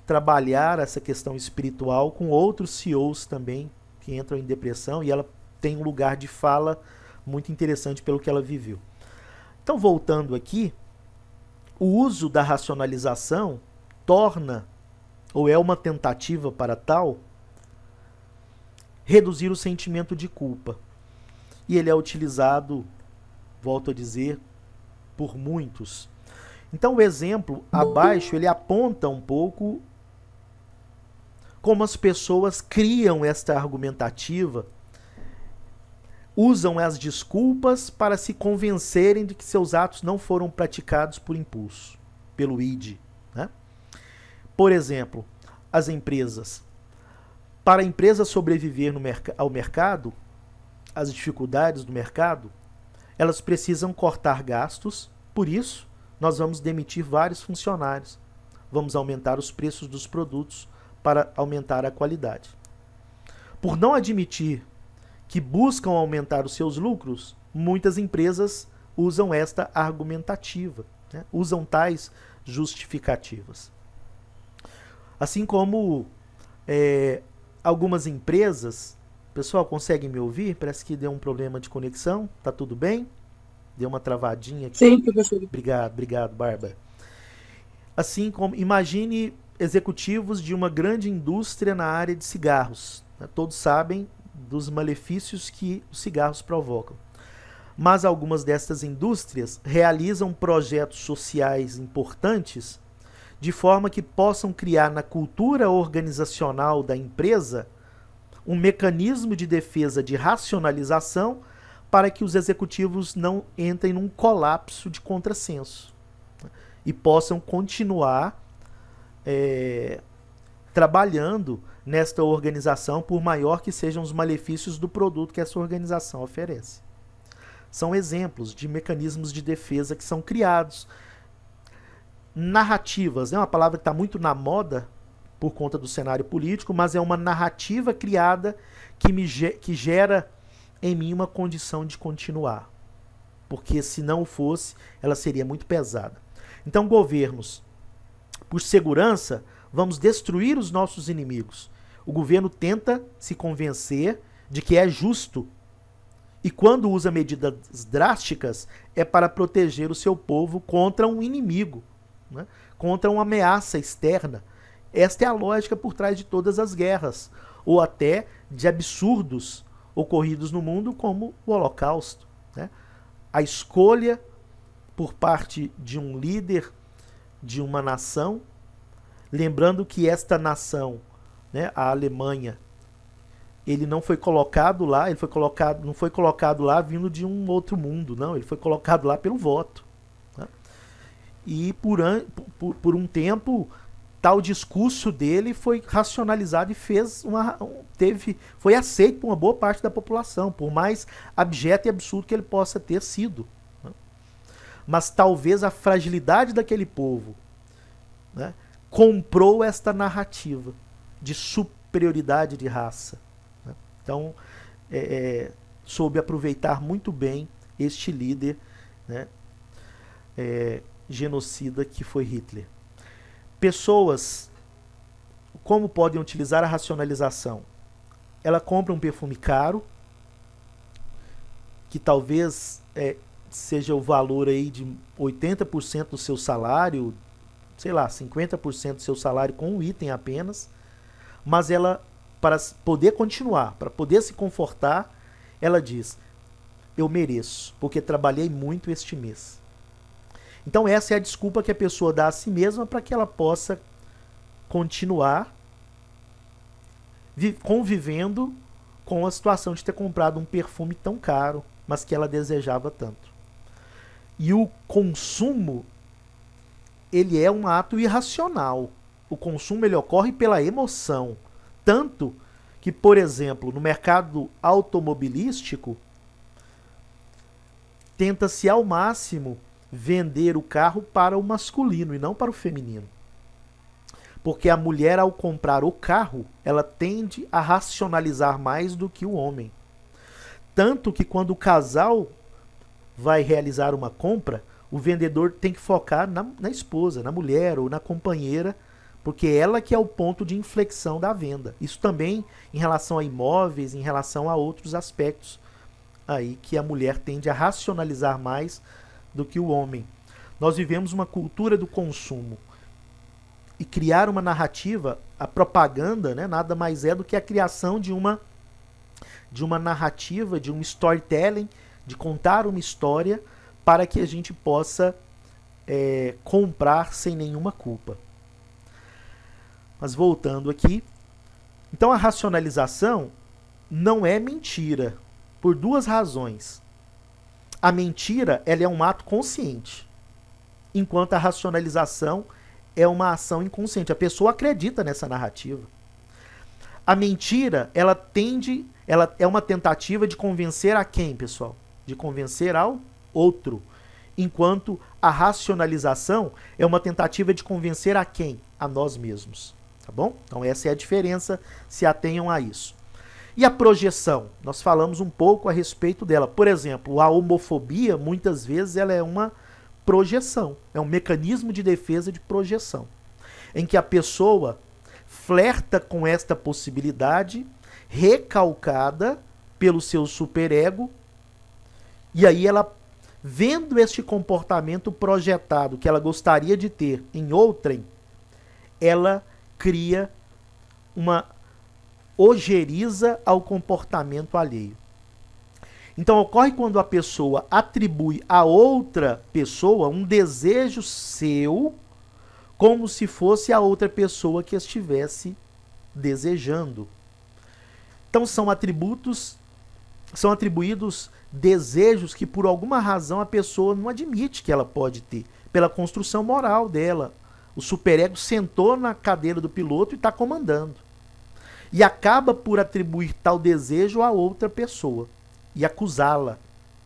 trabalhar essa questão espiritual com outros CEOs também que entram em depressão, e ela tem um lugar de fala muito interessante pelo que ela viveu. Então, voltando aqui, o uso da racionalização torna, ou é uma tentativa para tal, reduzir o sentimento de culpa. E ele é utilizado, volto a dizer, por muitos. Então o exemplo abaixo, ele aponta um pouco como as pessoas criam esta argumentativa, usam as desculpas para se convencerem de que seus atos não foram praticados por impulso, pelo id, né? Por exemplo, as empresas. Para a empresa sobreviver ao mercado, as dificuldades do mercado, elas precisam cortar gastos, por isso nós vamos demitir vários funcionários, vamos aumentar os preços dos produtos para aumentar a qualidade. Por não admitir que buscam aumentar os seus lucros, muitas empresas usam esta argumentativa, né? Usam tais justificativas. Assim como algumas empresas, Pessoal, conseguem me ouvir? Parece que deu um problema de conexão. Tá tudo bem? Deu uma travadinha aqui. Sim, professor. Obrigado, Bárbara. Assim como, imagine executivos de uma grande indústria na área de cigarros. Todos sabem dos malefícios que os cigarros provocam. Mas algumas destas indústrias realizam projetos sociais importantes de forma que possam criar na cultura organizacional da empresa um mecanismo de defesa de racionalização para que os executivos não entrem num colapso de contrassenso e possam continuar trabalhando nesta organização, por maior que sejam os malefícios do produto que essa organização oferece. São exemplos de mecanismos de defesa que são criados. Narrativas, é uma palavra que está muito na moda por conta do cenário político, mas é uma narrativa criada que gera em mim uma condição de continuar. Porque se não fosse, ela seria muito pesada. Então, governos, por segurança, vamos destruir os nossos inimigos. O governo tenta se convencer de que é justo. E quando usa medidas drásticas, é para proteger o seu povo contra um inimigo, né? Contra uma ameaça externa. Esta é a lógica por trás de todas as guerras, ou até de absurdos ocorridos no mundo, como o Holocausto, né? A escolha por parte de um líder de uma nação, lembrando que esta nação, né, a Alemanha, ele não foi colocado lá, não foi colocado lá vindo de um outro mundo, não, ele foi colocado lá pelo voto, né? E por um tempo, tal discurso dele foi racionalizado e foi aceito por uma boa parte da população, por mais abjeto e absurdo que ele possa ter sido, né? Mas talvez a fragilidade daquele povo, né, comprou esta narrativa de superioridade de raça. Então, soube aproveitar muito bem este líder, né, genocida que foi Hitler. Pessoas, como podem utilizar a racionalização? Ela compra um perfume caro, que talvez seja o valor aí de 80% do seu salário, sei lá, 50% do seu salário com um item apenas, mas ela, para poder continuar, para poder se confortar, ela diz: eu mereço, porque trabalhei muito este mês. Então essa é a desculpa que a pessoa dá a si mesma para que ela possa continuar convivendo com a situação de ter comprado um perfume tão caro, mas que ela desejava tanto. E o consumo, ele é um ato irracional. O consumo, ele ocorre pela emoção. Tanto que, por exemplo, no mercado automobilístico, tenta-se ao máximo vender o carro para o masculino e não para o feminino. Porque a mulher, ao comprar o carro, ela tende a racionalizar mais do que o homem. Tanto que quando o casal vai realizar uma compra, o vendedor tem que focar na esposa, na mulher ou na companheira, porque ela que é o ponto de inflexão da venda. Isso também em relação a imóveis, em relação a outros aspectos aí que a mulher tende a racionalizar mais do que o homem. Nós vivemos uma cultura do consumo. E criar uma narrativa, a propaganda, né, nada mais é do que a criação de uma narrativa, de um storytelling, de contar uma história para que a gente possa comprar sem nenhuma culpa. Mas voltando aqui, então a racionalização não é mentira, por duas razões. A mentira, ela é um ato consciente, enquanto a racionalização é uma ação inconsciente. A pessoa acredita nessa narrativa. A mentira, ela é uma tentativa de convencer a quem, pessoal? De convencer ao outro. Enquanto a racionalização é uma tentativa de convencer a quem? A nós mesmos. Tá bom? Então essa é a diferença, se atenham a isso. E a projeção? Nós falamos um pouco a respeito dela. Por exemplo, a homofobia, muitas vezes, ela é uma projeção. É um mecanismo de defesa de projeção. Em que a pessoa flerta com esta possibilidade recalcada pelo seu superego, e aí ela, vendo este comportamento projetado que ela gostaria de ter em outrem, ela cria uma ojeriza ao comportamento alheio. Então ocorre quando a pessoa atribui a outra pessoa um desejo seu, como se fosse a outra pessoa que estivesse desejando. Então são atribuídos desejos que por alguma razão a pessoa não admite que ela pode ter, pela construção moral dela. O superego sentou na cadeira do piloto e está comandando. E acaba por atribuir tal desejo a outra pessoa e acusá-la,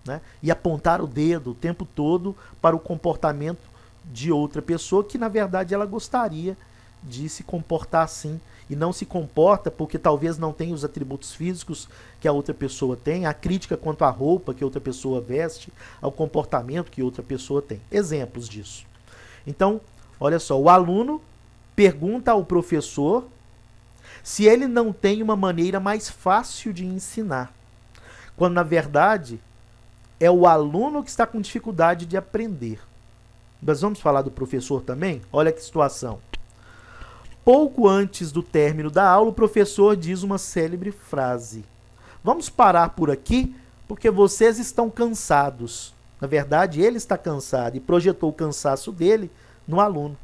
né? E apontar o dedo o tempo todo para o comportamento de outra pessoa que na verdade ela gostaria de se comportar assim e não se comporta porque talvez não tenha os atributos físicos que a outra pessoa tem, a crítica quanto à roupa que outra pessoa veste, ao comportamento que outra pessoa tem. Exemplos disso. Então, olha só, o aluno pergunta ao professor se ele não tem uma maneira mais fácil de ensinar, quando na verdade é o aluno que está com dificuldade de aprender. Nós vamos falar do professor também? Olha que situação. Pouco antes do término da aula, o professor diz uma célebre frase. Vamos parar por aqui, porque vocês estão cansados. Na verdade, ele está cansado e projetou o cansaço dele no aluno.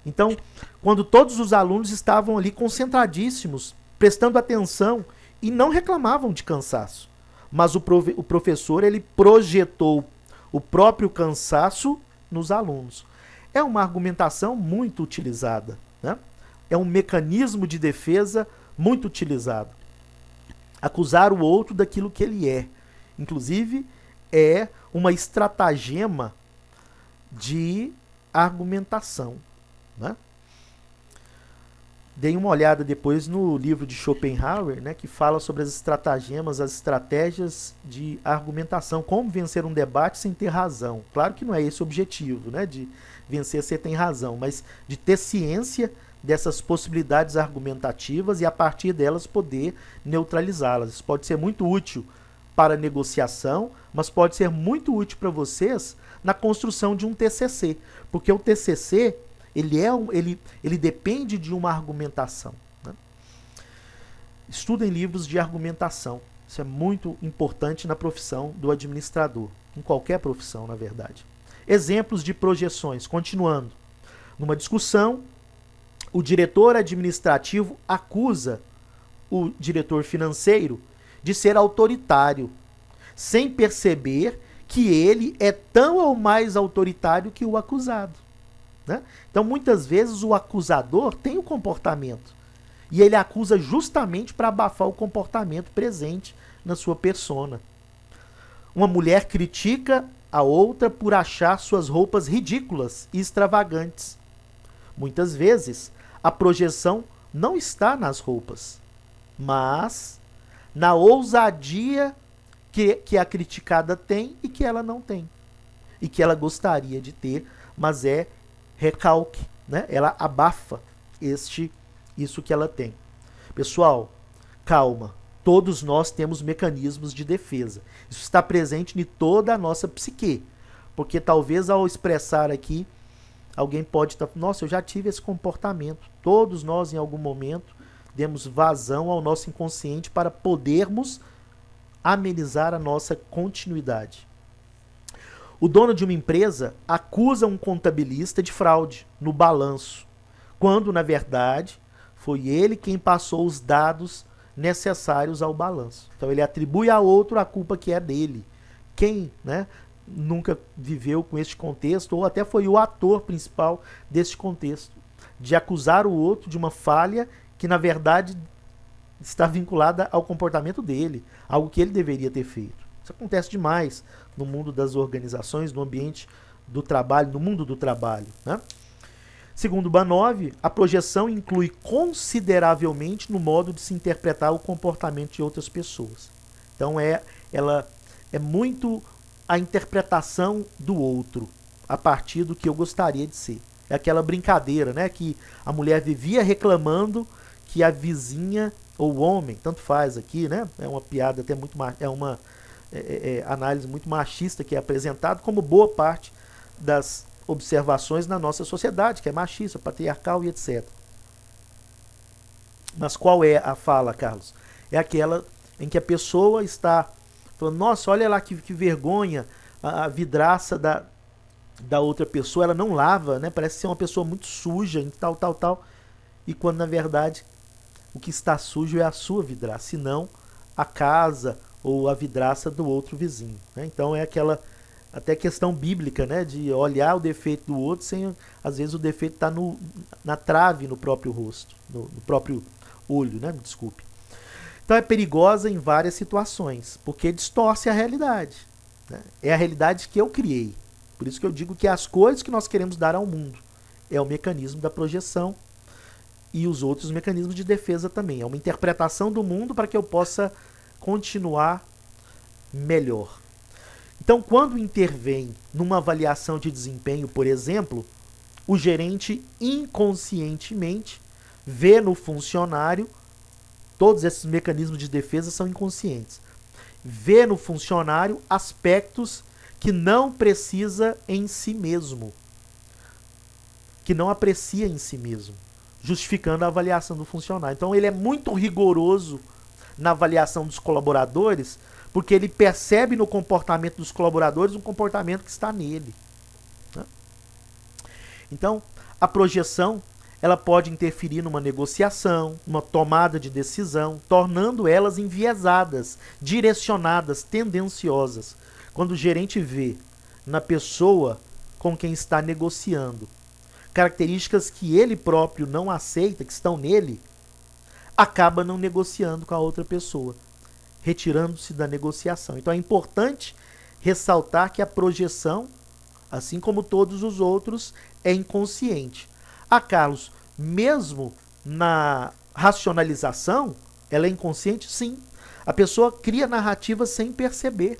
Então, quando todos os alunos estavam ali concentradíssimos, prestando atenção e não reclamavam de cansaço. Mas o professor ele projetou o próprio cansaço nos alunos. É uma argumentação muito utilizada, né? É um mecanismo de defesa muito utilizado. Acusar o outro daquilo que ele é. Inclusive, é uma estratagema de argumentação, né? Dei uma olhada depois no livro de Schopenhauer, né, que fala sobre as estratagemas, as estratégias de argumentação, como vencer um debate sem ter razão. Claro que não é esse o objetivo, né, de vencer sem ter razão, mas de ter ciência dessas possibilidades argumentativas e a partir delas poder neutralizá-las. Isso pode ser muito útil para a negociação, mas pode ser muito útil para vocês na construção de um TCC, porque o TCC ele depende de uma argumentação, né? Estudem livros de argumentação. Isso é muito importante na profissão do administrador, em qualquer profissão, na verdade. Exemplos de projeções. Continuando. Numa discussão, o diretor administrativo acusa o diretor financeiro de ser autoritário, sem perceber que ele é tão ou mais autoritário que o acusado, né? Então, muitas vezes, o acusador tem o comportamento e ele acusa justamente para abafar o comportamento presente na sua persona. Uma mulher critica a outra por achar suas roupas ridículas e extravagantes. Muitas vezes, a projeção não está nas roupas, mas na ousadia que a criticada tem e que ela não tem. E que ela gostaria de ter, mas é recalque, né? Ela abafa isso que ela tem. Pessoal, calma. Todos nós temos mecanismos de defesa. Isso está presente em toda a nossa psique. Porque talvez ao expressar aqui, alguém pode estar... Nossa, eu já tive esse comportamento. Todos nós, em algum momento, demos vazão ao nosso inconsciente para podermos amenizar a nossa continuidade. O dono de uma empresa acusa um contabilista de fraude no balanço, quando, na verdade, foi ele quem passou os dados necessários ao balanço. Então, ele atribui a outro a culpa que é dele. Quem, né, nunca viveu com este contexto, ou até foi o ator principal deste contexto, de acusar o outro de uma falha que, na verdade, está vinculada ao comportamento dele, algo que ele deveria ter feito. Isso acontece demais no mundo das organizações, no ambiente do trabalho, no mundo do trabalho, né? Segundo Banov, a projeção inclui consideravelmente no modo de se interpretar o comportamento de outras pessoas. Então, ela é muito a interpretação do outro, a partir do que eu gostaria de ser. É aquela brincadeira, né, que a mulher vivia reclamando que a vizinha ou homem, tanto faz aqui, né? É uma piada até muito, é uma análise muito machista que é apresentado, como boa parte das observações na nossa sociedade, que é machista, patriarcal e etc. Mas qual é a fala, Carlos? É aquela em que a pessoa está falando, nossa, olha lá que vergonha, a vidraça da outra pessoa, ela não lava, né? Parece ser uma pessoa muito suja, e tal, tal, tal. E quando, na verdade, o que está sujo é a sua vidraça, e não a casa ou a vidraça do outro vizinho, né? Então é aquela até questão bíblica, né? De olhar o defeito do outro sem, às vezes, o defeito está na trave, no próprio rosto, no próprio olho, né? Me desculpe. Então é perigosa em várias situações, porque distorce a realidade, né? É a realidade que eu criei. Por isso que eu digo que as cores que nós queremos dar ao mundo é o mecanismo da projeção e os outros mecanismos de defesa também. É uma interpretação do mundo para que eu possa continuar melhor. Então, quando intervém numa avaliação de desempenho, por exemplo, o gerente inconscientemente vê no funcionário, todos esses mecanismos de defesa são inconscientes, vê no funcionário aspectos que não precisa em si mesmo, que não aprecia em si mesmo, justificando a avaliação do funcionário. Então ele é muito rigoroso na avaliação dos colaboradores, porque ele percebe no comportamento dos colaboradores um comportamento que está nele, né? Então, a projeção ela pode interferir numa negociação, numa tomada de decisão, tornando elas enviesadas, direcionadas, tendenciosas. Quando o gerente vê na pessoa com quem está negociando características que ele próprio não aceita, que estão nele, acaba não negociando com a outra pessoa, retirando-se da negociação. Então é importante ressaltar que a projeção, assim como todos os outros, é inconsciente. Ah, Carlos, mesmo na racionalização, ela é inconsciente? Sim. A pessoa cria narrativa sem perceber.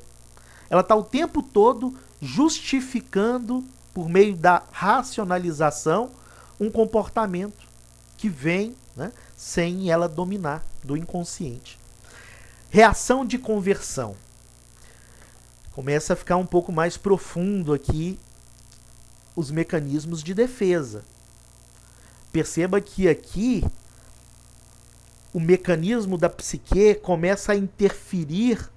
Ela está o tempo todo justificando, por meio da racionalização, um comportamento que vem, né, sem ela dominar, do inconsciente. Reação de conversão. Começa a ficar um pouco mais profundo aqui os mecanismos de defesa. Perceba que aqui o mecanismo da psique começa a interferir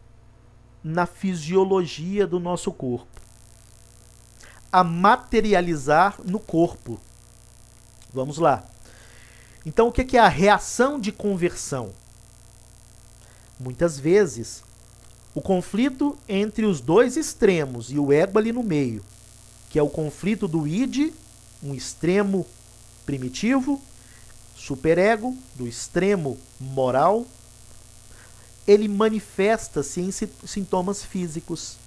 na fisiologia do nosso corpo, a materializar no corpo. Vamos lá. Então, o que é a reação de conversão? Muitas vezes, o conflito entre os dois extremos e o ego ali no meio, que é o conflito do id, um extremo primitivo, superego, do extremo moral, ele manifesta-se em sintomas físicos.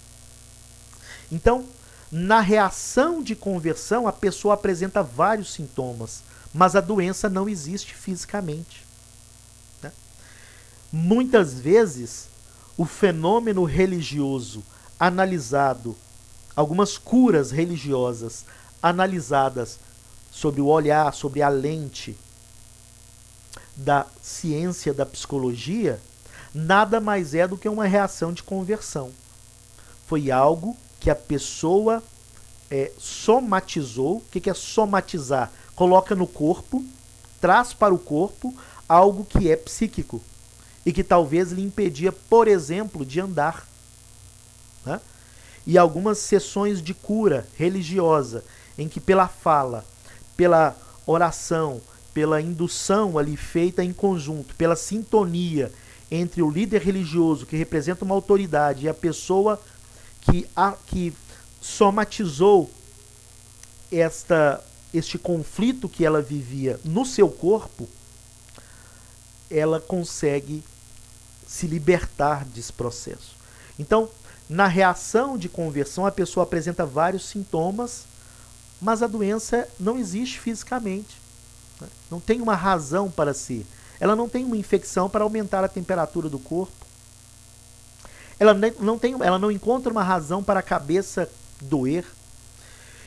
Então, na reação de conversão, a pessoa apresenta vários sintomas, mas a doença não existe fisicamente, né? Muitas vezes, o fenômeno religioso analisado, algumas curas religiosas analisadas sobre o olhar, sobre a lente da ciência da psicologia, nada mais é do que uma reação de conversão. Foi algo que a pessoa somatizou. O que é somatizar? Coloca no corpo, traz para o corpo algo que é psíquico e que talvez lhe impedia, por exemplo, de andar, né? E algumas sessões de cura religiosa, em que pela fala, pela oração, pela indução ali feita em conjunto, pela sintonia entre o líder religioso, que representa uma autoridade, e a pessoa que somatizou este conflito que ela vivia no seu corpo, ela consegue se libertar desse processo. Então, na reação de conversão, a pessoa apresenta vários sintomas, mas a doença não existe fisicamente, né? Não tem uma razão para ser. Ela não tem uma infecção para aumentar a temperatura do corpo. Ela não encontra uma razão para a cabeça doer.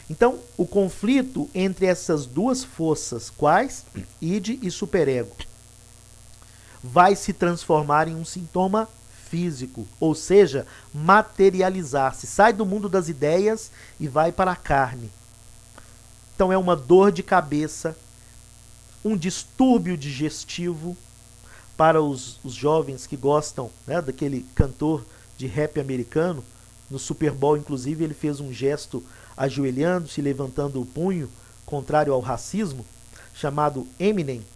Então, o conflito entre essas duas forças, quais? Id e superego, vai se transformar em um sintoma físico, ou seja, materializar-se, sai do mundo das ideias e vai para a carne. Então é uma dor de cabeça, um distúrbio digestivo. Para os jovens que gostam, né, daquele cantor de rap americano, no Super Bowl, inclusive, ele fez um gesto ajoelhando-se, levantando o punho, contrário ao racismo, chamado Eminem.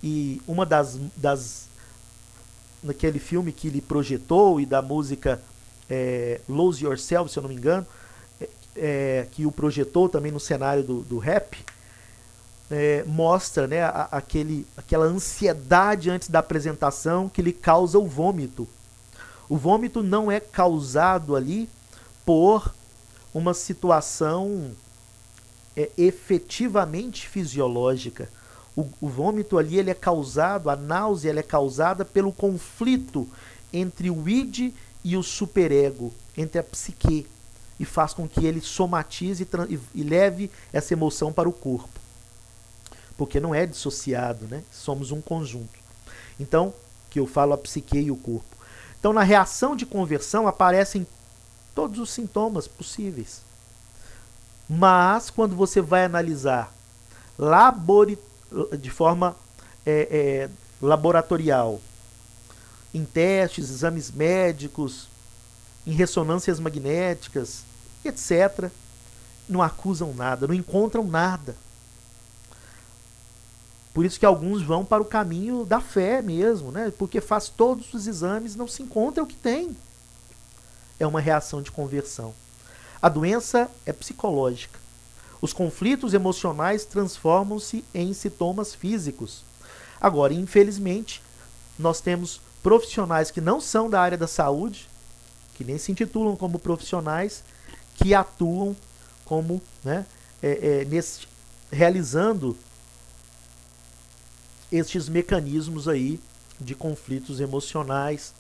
E uma naquele filme que ele projetou e da música Lose Yourself, se eu não me engano, que o projetou também no cenário do rap, mostra, né, aquela ansiedade antes da apresentação que lhe causa o vômito. O vômito não é causado ali por uma situação efetivamente fisiológica. O vômito ali ele é causado, a náusea ela é causada pelo conflito entre o id e o superego, entre a psique, e faz com que ele somatize e leve essa emoção para o corpo. Porque não é dissociado, né? Somos um conjunto. Então, que eu falo a psique e o corpo. Então, na reação de conversão aparecem todos os sintomas possíveis. Mas, quando você vai analisar de forma laboratorial, em testes, exames médicos, em ressonâncias magnéticas, etc., não acusam nada, não encontram nada. Por isso que alguns vão para o caminho da fé mesmo, né? Porque faz todos os exames, não se encontra o que tem. É uma reação de conversão. A doença é psicológica. Os conflitos emocionais transformam-se em sintomas físicos. Agora, infelizmente, nós temos profissionais que não são da área da saúde, que nem se intitulam como profissionais, que atuam como, né, realizando estes mecanismos aí de conflitos emocionais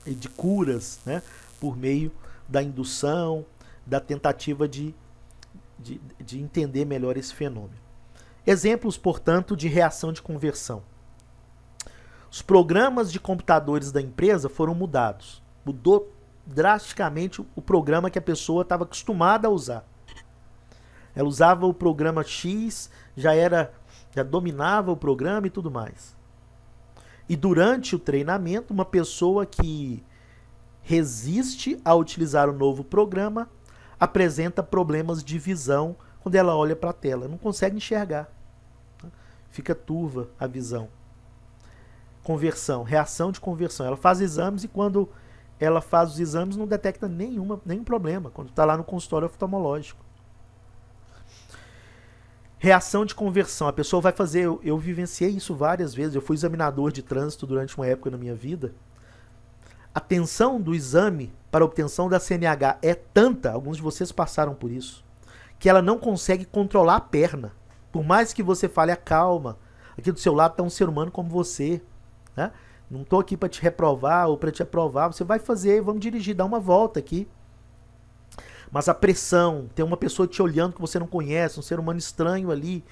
e de curas, né, por meio da indução, da tentativa de entender melhor esse fenômeno. Exemplos, portanto, de reação de conversão. Os programas de computadores da empresa foram mudados. Mudou drasticamente o programa que a pessoa estava acostumada a usar. Ela usava o programa X, já dominava o programa e tudo mais. E durante o treinamento, uma pessoa que resiste a utilizar o novo programa apresenta problemas de visão quando ela olha para a tela. Não consegue enxergar. Fica turva a visão. Conversão, reação de conversão. Ela faz exames e quando ela faz os exames não detecta nenhum problema. Quando está lá no consultório oftalmológico. Reação de conversão. A pessoa vai fazer... Eu vivenciei isso várias vezes. Eu fui examinador de trânsito durante uma época na minha vida. A tensão do exame para a obtenção da CNH é tanta, alguns de vocês passaram por isso, que ela não consegue controlar a perna. Por mais que você fale, calma, aqui do seu lado está um ser humano como você, né? Não estou aqui para te reprovar ou para te aprovar, você vai fazer, vamos dirigir, dar uma volta aqui. Mas a pressão, tem uma pessoa te olhando que você não conhece, um ser humano estranho ali,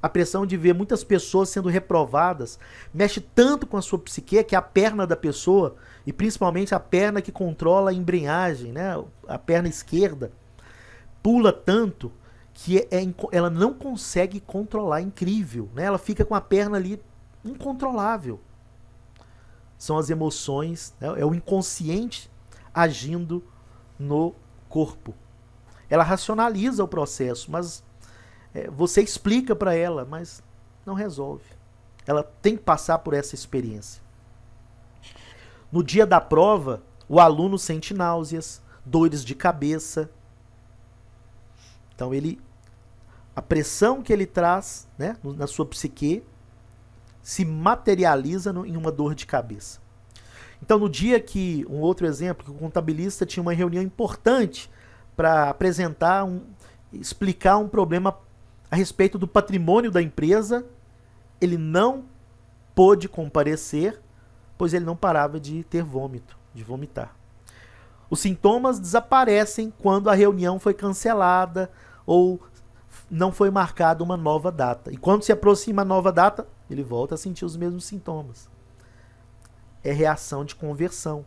a pressão de ver muitas pessoas sendo reprovadas, mexe tanto com a sua psique que a perna da pessoa, e principalmente a perna que controla a embreagem, né, a perna esquerda, pula tanto que ela não consegue controlar, é incrível, né? Ela fica com a perna ali incontrolável. São as emoções, né? É o inconsciente agindo no corpo. Ela racionaliza o processo, mas você explica para ela, mas não resolve. Ela tem que passar por essa experiência. No dia da prova, o aluno sente náuseas, dores de cabeça. Então a pressão que ele traz, né, na sua psique se materializa em uma dor de cabeça. Então no dia que, um outro exemplo, que o contabilista tinha uma reunião importante para explicar um problema a respeito do patrimônio da empresa, ele não pôde comparecer, pois ele não parava de ter vômito, de vomitar. Os sintomas desaparecem quando a reunião foi cancelada ou não foi marcada uma nova data. E quando se aproxima a nova data, ele volta a sentir os mesmos sintomas. é reação de conversão.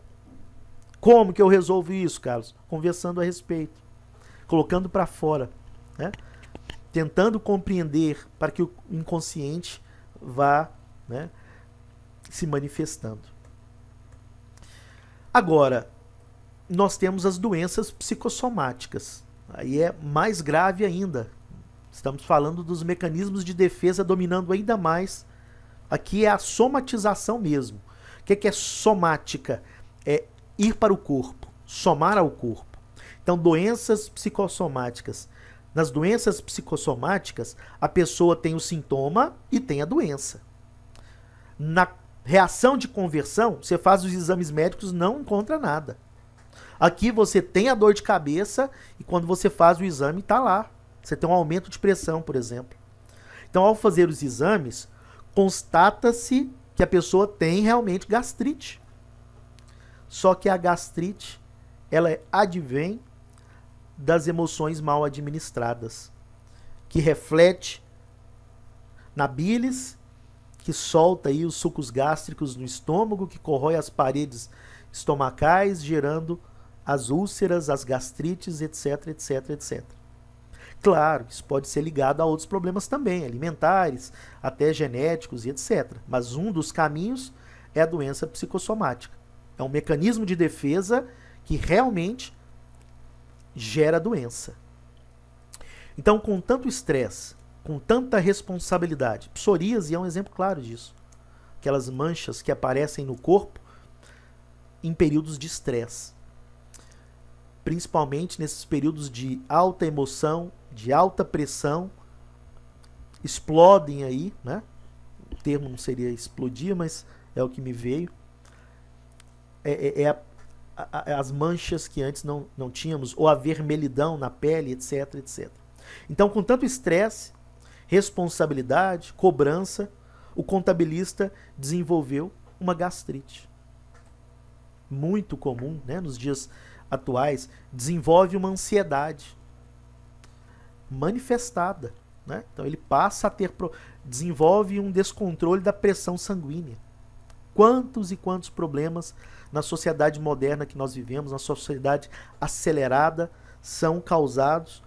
Como que eu resolvo isso, Carlos? Conversando a respeito, colocando para fora, né? Tentando compreender para que o inconsciente vá, né, se manifestando. Agora, nós temos as doenças psicossomáticas. Aí é mais grave ainda. Estamos falando dos mecanismos de defesa dominando ainda mais. Aqui é a somatização mesmo. O que é somática? É ir para o corpo, somar ao corpo. Então, doenças psicossomáticas. Nas doenças psicossomáticas, a pessoa tem o sintoma e tem a doença. Na reação de conversão, você faz os exames médicos, não encontra nada. Aqui você tem a dor de cabeça e quando você faz o exame, está lá. Você tem um aumento de pressão, por exemplo. Então, ao fazer os exames, constata-se que a pessoa tem realmente gastrite. Só que a gastrite, ela advém das emoções mal administradas, que reflete na bilis, que solta aí os sucos gástricos no estômago, que corrói as paredes estomacais, gerando as úlceras, as gastrites, etc, etc, etc. Claro, isso pode ser ligado a outros problemas também, alimentares, até genéticos e etc. Mas um dos caminhos é a doença psicossomática. É um mecanismo de defesa que realmente gera doença. Então, com tanto estresse, com tanta responsabilidade, psoríase é um exemplo claro disso. Aquelas manchas que aparecem no corpo em períodos de estresse. Principalmente nesses períodos de alta emoção, de alta pressão, explodem aí, né? O termo não seria explodir, mas é o que me veio. As manchas que antes não tínhamos, ou a vermelhidão na pele, etc, etc. Então, com tanto estresse, responsabilidade, cobrança, o contabilista desenvolveu uma gastrite. Muito comum, né, nos dias atuais, desenvolve uma ansiedade manifestada, né? Então ele passa a ter, desenvolve um descontrole da pressão sanguínea. Quantos e quantos problemas na sociedade moderna que nós vivemos, na sociedade acelerada, são causados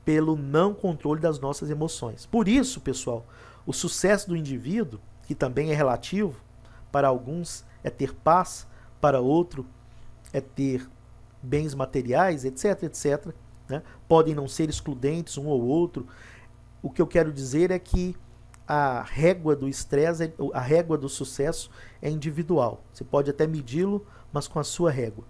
pelo não controle das nossas emoções. Por isso, pessoal, o sucesso do indivíduo, que também é relativo, para alguns é ter paz, para outro é ter bens materiais, etc, etc, né? Podem não ser excludentes um ou outro. O que eu quero dizer é que a régua do estresse, a régua do sucesso é individual. Você pode até medi-lo, mas com a sua régua,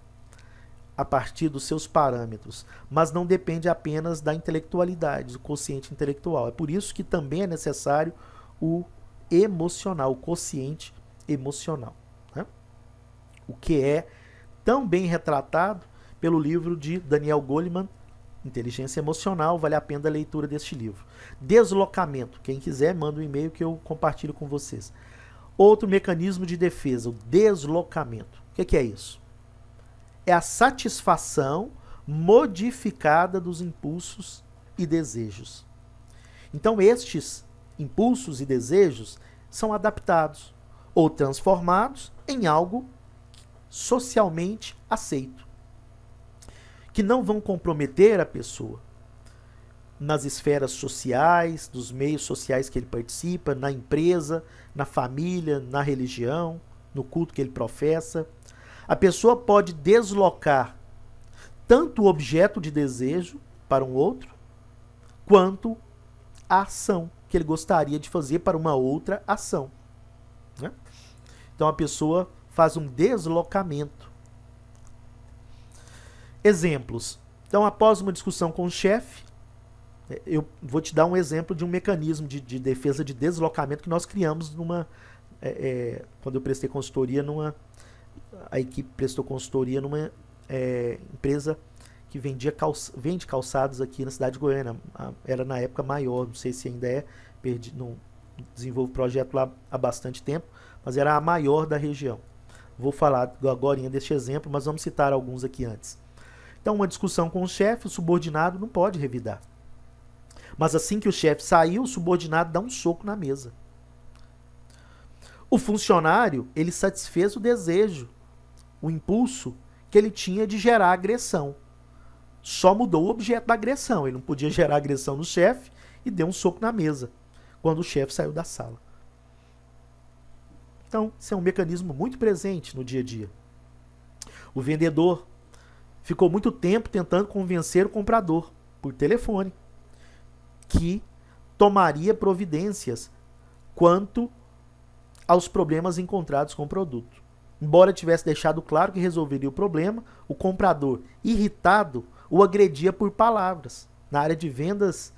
a partir dos seus parâmetros. Mas não depende apenas da intelectualidade, do quociente intelectual. É por isso que também é necessário o emocional, o quociente emocional, né? O que é tão bem retratado pelo livro de Daniel Goleman, Inteligência Emocional. Vale a pena a leitura deste livro. Deslocamento. Quem quiser, manda um e-mail que eu compartilho com vocês. Outro mecanismo de defesa, o deslocamento. O que é isso? É a satisfação modificada dos impulsos e desejos. Então, estes impulsos e desejos são adaptados ou transformados em algo socialmente aceito, que não vão comprometer a pessoa nas esferas sociais, dos meios sociais que ele participa, na empresa, na família, na religião, no culto que ele professa. A pessoa pode deslocar tanto o objeto de desejo para um outro, quanto a ação que ele gostaria de fazer para uma outra ação, né? Então a pessoa faz um deslocamento. Exemplos. Então, após uma discussão com o chefe, eu vou te dar um exemplo de um mecanismo de defesa de deslocamento que nós criamos quando eu prestei consultoria a equipe prestou consultoria numa empresa que vende calçados aqui na cidade de Goiânia. Era na época maior, não sei se ainda é, não desenvolvo o projeto lá há bastante tempo, mas era a maior da região. Vou falar agora deste exemplo, mas vamos citar alguns aqui antes. Então, uma discussão com o chefe, o subordinado não pode revidar. Mas assim que o chefe saiu, o subordinado dá um soco na mesa. O funcionário, ele satisfez o desejo, o impulso que ele tinha de gerar agressão. Só mudou o objeto da agressão. Ele não podia gerar agressão no chefe e deu um soco na mesa quando o chefe saiu da sala. Então, isso é um mecanismo muito presente no dia a dia. O vendedor ficou muito tempo tentando convencer o comprador por telefone que tomaria providências quanto aos problemas encontrados com o produto. Embora tivesse deixado claro que resolveria o problema, o comprador, irritado, o agredia por palavras. Na área de vendas,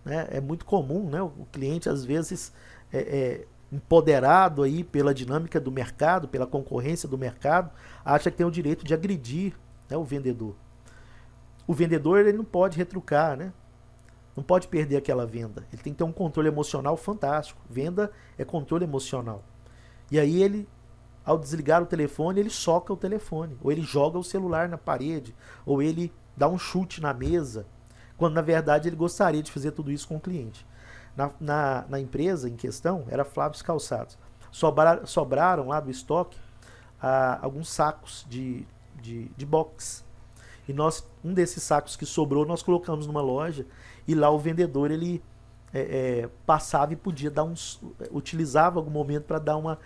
né, é muito comum, né, o cliente às vezes empoderado aí pela dinâmica do mercado, pela concorrência do mercado, acha que tem o direito de agredir, né, o vendedor. O vendedor, ele não pode retrucar, né? Não pode perder aquela venda. Ele tem que ter um controle emocional fantástico. Venda é controle emocional. E aí ele, ao desligar o telefone, ele soca o telefone. Ou ele joga o celular na parede. Ou ele dá um chute na mesa. Quando na verdade ele gostaria de fazer tudo isso com o cliente. Na empresa em questão, era Flávio Calçados. Sobraram lá do estoque alguns sacos de box. E um desses sacos que sobrou, nós colocamos numa loja. E lá o vendedor, ele passava e podia utilizava algum momento para dar uma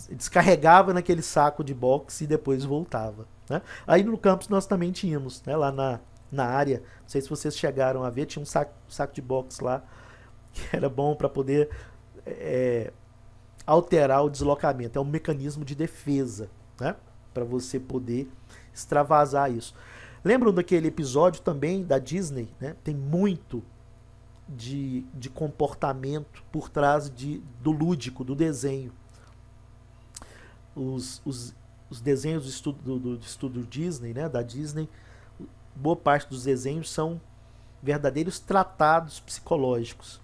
descarregava naquele saco de boxe e depois voltava, né? Aí no campus nós também tínhamos, né, lá na área, não sei se vocês chegaram a ver, tinha um saco de boxe lá, que era bom para poder alterar o deslocamento. É um mecanismo de defesa, né, para você poder extravasar isso. Lembram daquele episódio também da Disney, né? Tem muito de comportamento por trás do lúdico, do desenho. Os desenhos do estúdio Disney, né? Da Disney, boa parte dos desenhos são verdadeiros tratados psicológicos.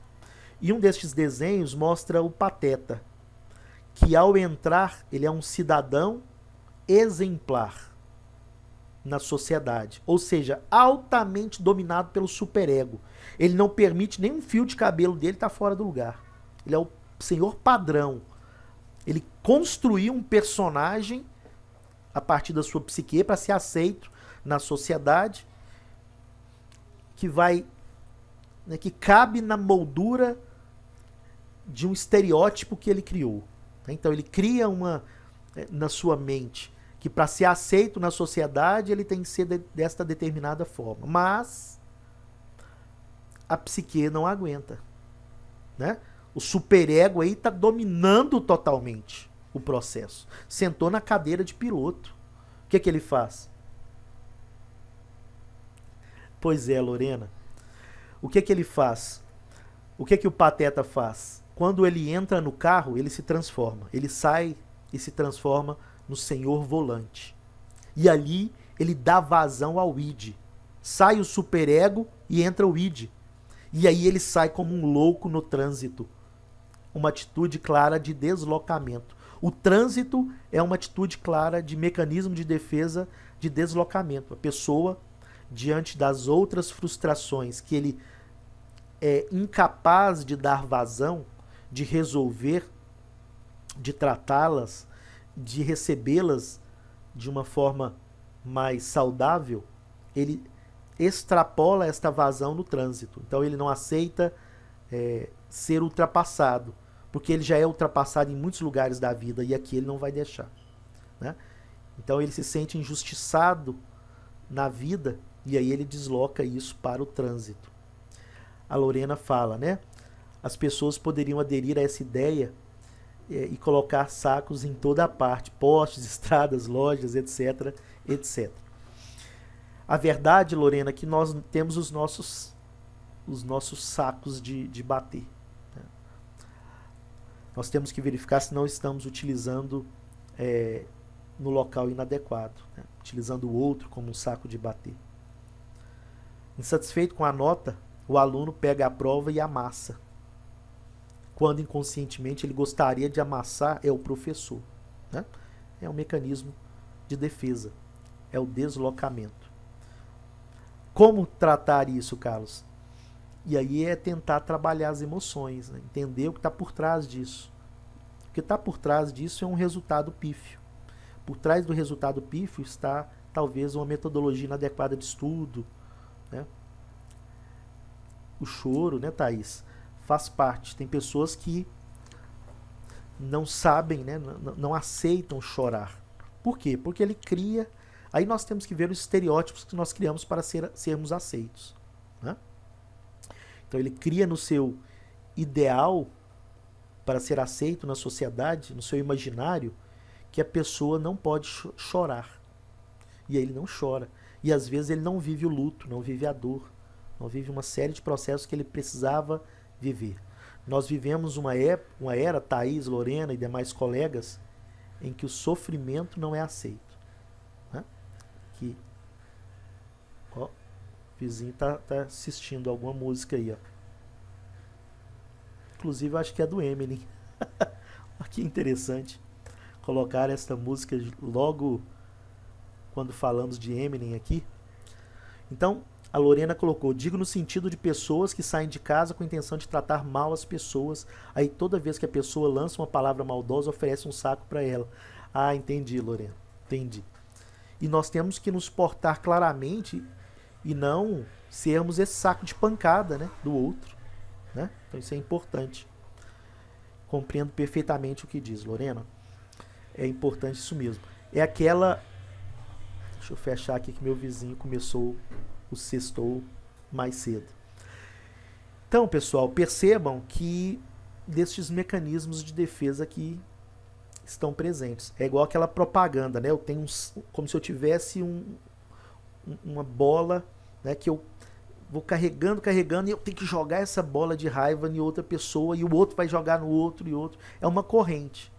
E um destes desenhos mostra o Pateta, que ao entrar, ele é um cidadão exemplar na sociedade, ou seja, altamente dominado pelo superego. Ele não permite nem um fio de cabelo dele estar fora do lugar. Ele é o senhor padrão. Ele construiu um personagem a partir da sua psique para ser aceito na sociedade, que que cabe na moldura de um estereótipo que ele criou. Então ele cria na sua mente que para ser aceito na sociedade ele tem que ser desta determinada forma. Mas a psique não aguenta, né? O superego aí está dominando totalmente o processo. Sentou na cadeira de piloto. O que ele faz? Pois é, Lorena. O que ele faz? O que o Pateta faz? Quando ele entra no carro, ele se transforma. Ele sai e se transforma no senhor volante. E ali ele dá vazão ao id. Sai o superego e entra o id. E aí ele sai como um louco no trânsito. Uma atitude clara de deslocamento. O trânsito é uma atitude clara de mecanismo de defesa de deslocamento. A pessoa, diante das outras frustrações que ele é incapaz de dar vazão, de resolver, de tratá-las, de recebê-las de uma forma mais saudável, ele extrapola esta vazão no trânsito. Então ele não aceita ser ultrapassado, porque ele já é ultrapassado em muitos lugares da vida e aqui ele não vai deixar, né? Então ele se sente injustiçado na vida e aí ele desloca isso para o trânsito. A Lorena fala, né? As pessoas poderiam aderir a essa ideia e colocar sacos em toda a parte, postes, estradas, lojas, etc, etc. A verdade, Lorena, é que nós temos os nossos sacos de bater, né? Nós temos que verificar se não estamos utilizando no local inadequado, né? Utilizando o outro como um saco de bater. Insatisfeito com a nota, o aluno pega a prova e amassa, quando inconscientemente ele gostaria de amassar o professor, né? É um mecanismo de defesa, é o deslocamento. Como tratar isso, Carlos? E aí é tentar trabalhar as emoções, né? Entender o que está por trás disso. Porque está por trás disso é um resultado pífio. Por trás do resultado pífio está talvez uma metodologia inadequada de estudo, né? O choro, né, Thaís, faz parte. Tem pessoas que não sabem, né, não aceitam chorar. Por quê? Porque ele cria... Aí nós temos que ver os estereótipos que nós criamos para sermos aceitos, né? Então ele cria no seu ideal para ser aceito na sociedade, no seu imaginário, que a pessoa não pode chorar. E aí ele não chora. E às vezes ele não vive o luto, não vive a dor, não vive uma série de processos que ele precisava viver. Nós vivemos uma era, Thaís, Lorena e demais colegas, em que o sofrimento não é aceito. Né? Que, ó, o vizinho tá assistindo alguma música aí, ó. Inclusive eu acho que é do Eminem. Que interessante colocar esta música logo quando falamos de Eminem aqui. Então, a Lorena colocou, digo no sentido de pessoas que saem de casa com a intenção de tratar mal as pessoas, aí toda vez que a pessoa lança uma palavra maldosa, oferece um saco para ela. Ah, entendi, Lorena, entendi. E nós temos que nos portar claramente e não sermos esse saco de pancada, né, do outro, né? Então isso é importante. Compreendo perfeitamente o que diz, Lorena. É importante isso mesmo. É aquela... Deixa eu fechar aqui que meu vizinho começou o sextou mais cedo. Então, pessoal, percebam que destes mecanismos de defesa que estão presentes. É igual aquela propaganda, né? Eu tenho como se eu tivesse uma bola, né, que eu vou carregando e eu tenho que jogar essa bola de raiva em outra pessoa e o outro vai jogar no outro e outro. É uma corrente.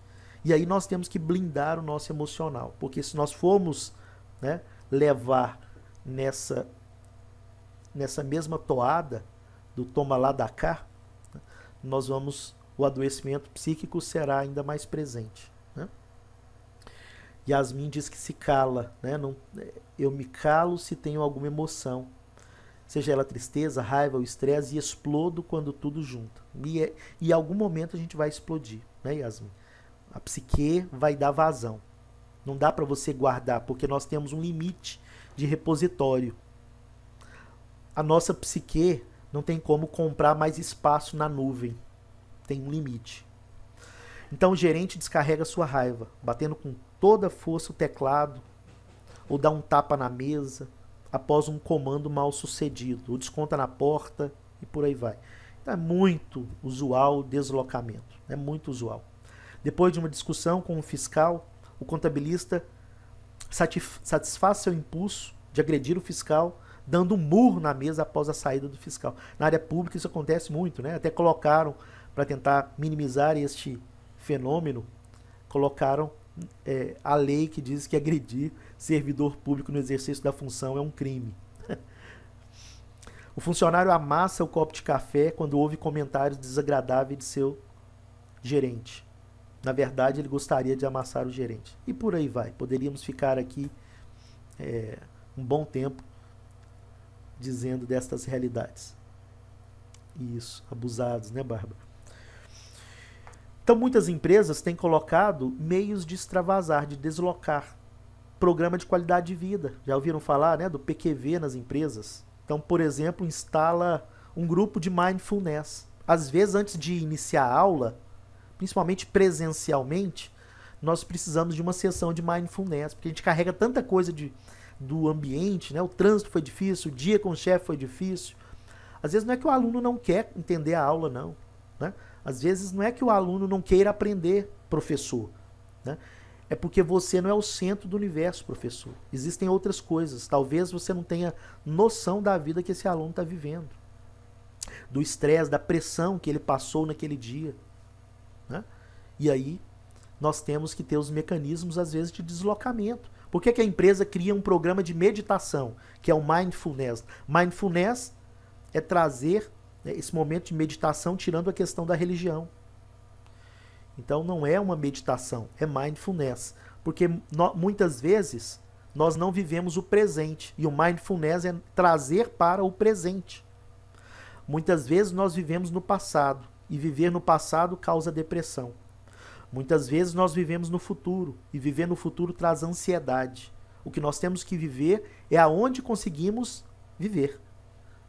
E aí nós temos que blindar o nosso emocional, porque se nós formos, né, levar nessa mesma toada do toma lá da cá, o adoecimento psíquico será ainda mais presente, né? Yasmin diz que se cala, né? Não, eu me calo se tenho alguma emoção, seja ela tristeza, raiva ou estresse, e explodo quando tudo junta. E em algum momento a gente vai explodir, né, Yasmin? A psique vai dar vazão. Não dá para você guardar, porque nós temos um limite de repositório. A nossa psique não tem como comprar mais espaço na nuvem. Tem um limite. Então o gerente descarrega sua raiva, batendo com toda a força o teclado, ou dá um tapa na mesa, após um comando mal sucedido, ou desconta na porta e por aí vai. Então é muito usual o deslocamento. É muito usual. Depois de uma discussão com o fiscal, o contabilista satisfaz seu impulso de agredir o fiscal, dando um murro na mesa após a saída do fiscal. Na área pública isso acontece muito, né? Até colocaram, para tentar minimizar este fenômeno, colocaram a lei que diz que agredir servidor público no exercício da função é um crime. O funcionário amassa o copo de café quando ouve comentários desagradáveis de seu gerente. Na verdade, ele gostaria de amassar o gerente. E por aí vai. Poderíamos ficar aqui um bom tempo dizendo destas realidades. Isso, abusados, né, Bárbara? Então, muitas empresas têm colocado meios de extravasar, de deslocar. Programa de qualidade de vida. Já ouviram falar, né, do PQV nas empresas? Então, por exemplo, instala um grupo de mindfulness. Às vezes, antes de iniciar a aula, principalmente presencialmente, nós precisamos de uma sessão de mindfulness, porque a gente carrega tanta coisa do ambiente, né? O trânsito foi difícil, o dia com o chefe foi difícil. Às vezes não é que o aluno não quer entender a aula, não, né? Às vezes não é que o aluno não queira aprender, professor, né? É porque você não é o centro do universo, professor. Existem outras coisas. Talvez você não tenha noção da vida que esse aluno está vivendo, do estresse, da pressão que ele passou naquele dia, né? E aí nós temos que ter os mecanismos, às vezes, de deslocamento. Por que a empresa cria um programa de meditação, que é o Mindfulness? Mindfulness é trazer, né, esse momento de meditação, tirando a questão da religião. Então não é uma meditação, é Mindfulness. Porque muitas vezes nós não vivemos o presente. E o Mindfulness é trazer para o presente. Muitas vezes nós vivemos no passado. E viver no passado causa depressão. Muitas vezes nós vivemos no futuro, e viver no futuro traz ansiedade. O que nós temos que viver é aonde conseguimos viver.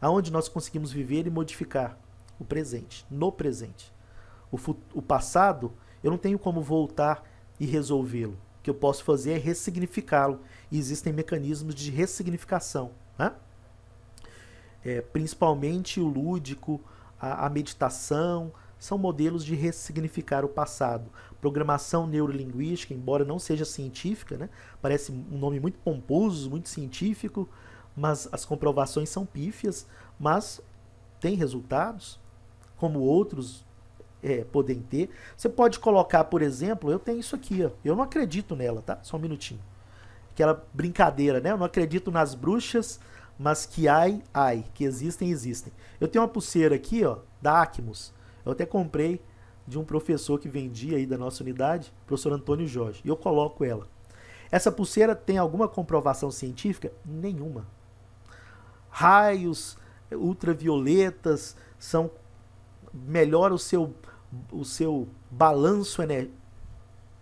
Aonde nós conseguimos viver e modificar o presente, no presente. O passado, eu não tenho como voltar e resolvê-lo. O que eu posso fazer é ressignificá-lo. E existem mecanismos de ressignificação, né? Principalmente o lúdico, a meditação, são modelos de ressignificar o passado. Programação neurolinguística, embora não seja científica, né? Parece um nome muito pomposo, muito científico, mas as comprovações são pífias, mas tem resultados, como outros podem ter. Você pode colocar, por exemplo, eu tenho isso aqui, ó. Eu não acredito nela, tá? Só um minutinho. Aquela brincadeira, né? Eu não acredito nas bruxas, mas que que existem. Eu tenho uma pulseira aqui, ó, da Acmos. Eu até comprei de um professor que vendia aí da nossa unidade, professor Antônio Jorge, e eu coloco ela. Essa pulseira tem alguma comprovação científica? Nenhuma. Raios ultravioletas melhora o seu balanço energético.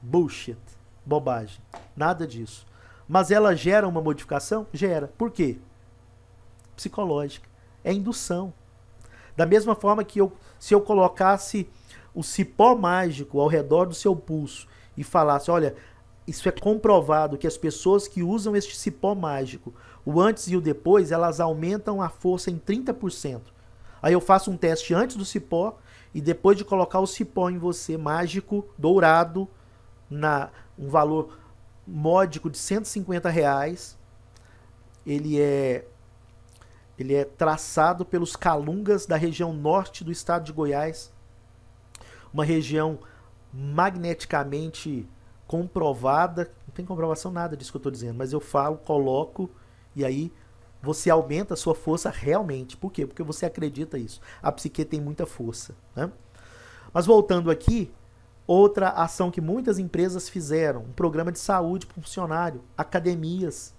Bullshit, bobagem, nada disso. Mas ela gera uma modificação? Gera. Por quê? Psicológica. É indução. Da mesma forma que se eu colocasse o cipó mágico ao redor do seu pulso e falasse, olha, isso é comprovado que as pessoas que usam este cipó mágico, o antes e o depois, elas aumentam a força em 30%. Aí eu faço um teste antes do cipó e depois de colocar o cipó em você, mágico, dourado, um valor módico de R$150, ele é traçado pelos calungas da região norte do estado de Goiás, uma região magneticamente comprovada. Não tem comprovação nada disso que eu estou dizendo, mas eu falo, coloco, e aí você aumenta a sua força realmente. Por quê? Porque você acredita nisso. A psique tem muita força, né? Mas voltando aqui, outra ação que muitas empresas fizeram, um programa de saúde para o funcionário, academias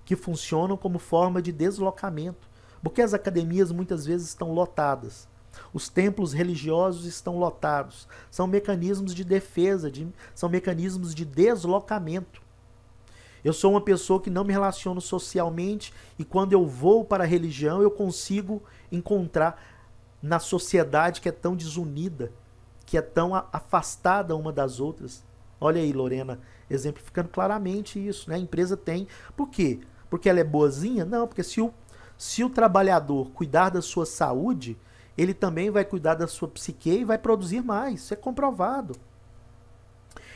que funcionam como forma de deslocamento, porque as academias muitas vezes estão lotadas. Os templos religiosos estão lotados. São mecanismos de defesa, são mecanismos de deslocamento. Eu sou uma pessoa que não me relaciono socialmente e quando eu vou para a religião eu consigo encontrar na sociedade que é tão desunida, que é tão afastada uma das outras. Olha aí, Lorena, exemplificando claramente isso, né? A empresa tem. Por quê? Porque ela é boazinha? Não, porque se o trabalhador cuidar da sua saúde, ele também vai cuidar da sua psique e vai produzir mais. Isso é comprovado.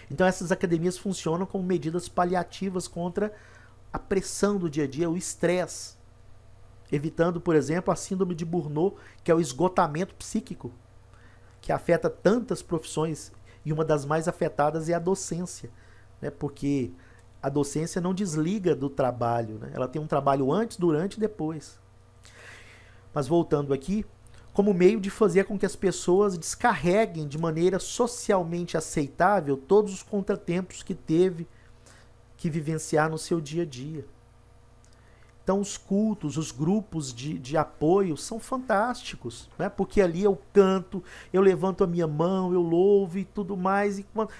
Então essas academias funcionam como medidas paliativas contra a pressão do dia a dia, o estresse. Evitando, por exemplo, a síndrome de Burnout, que é o esgotamento psíquico, que afeta tantas profissões, e uma das mais afetadas é a docência, né? Porque a docência não desliga do trabalho, né? Ela tem um trabalho antes, durante e depois. Mas voltando aqui, como meio de fazer com que as pessoas descarreguem de maneira socialmente aceitável todos os contratempos que teve que vivenciar no seu dia a dia. Então os cultos, os grupos de apoio são fantásticos, né? Porque ali eu canto, eu levanto a minha mão, eu louvo e tudo mais, e quando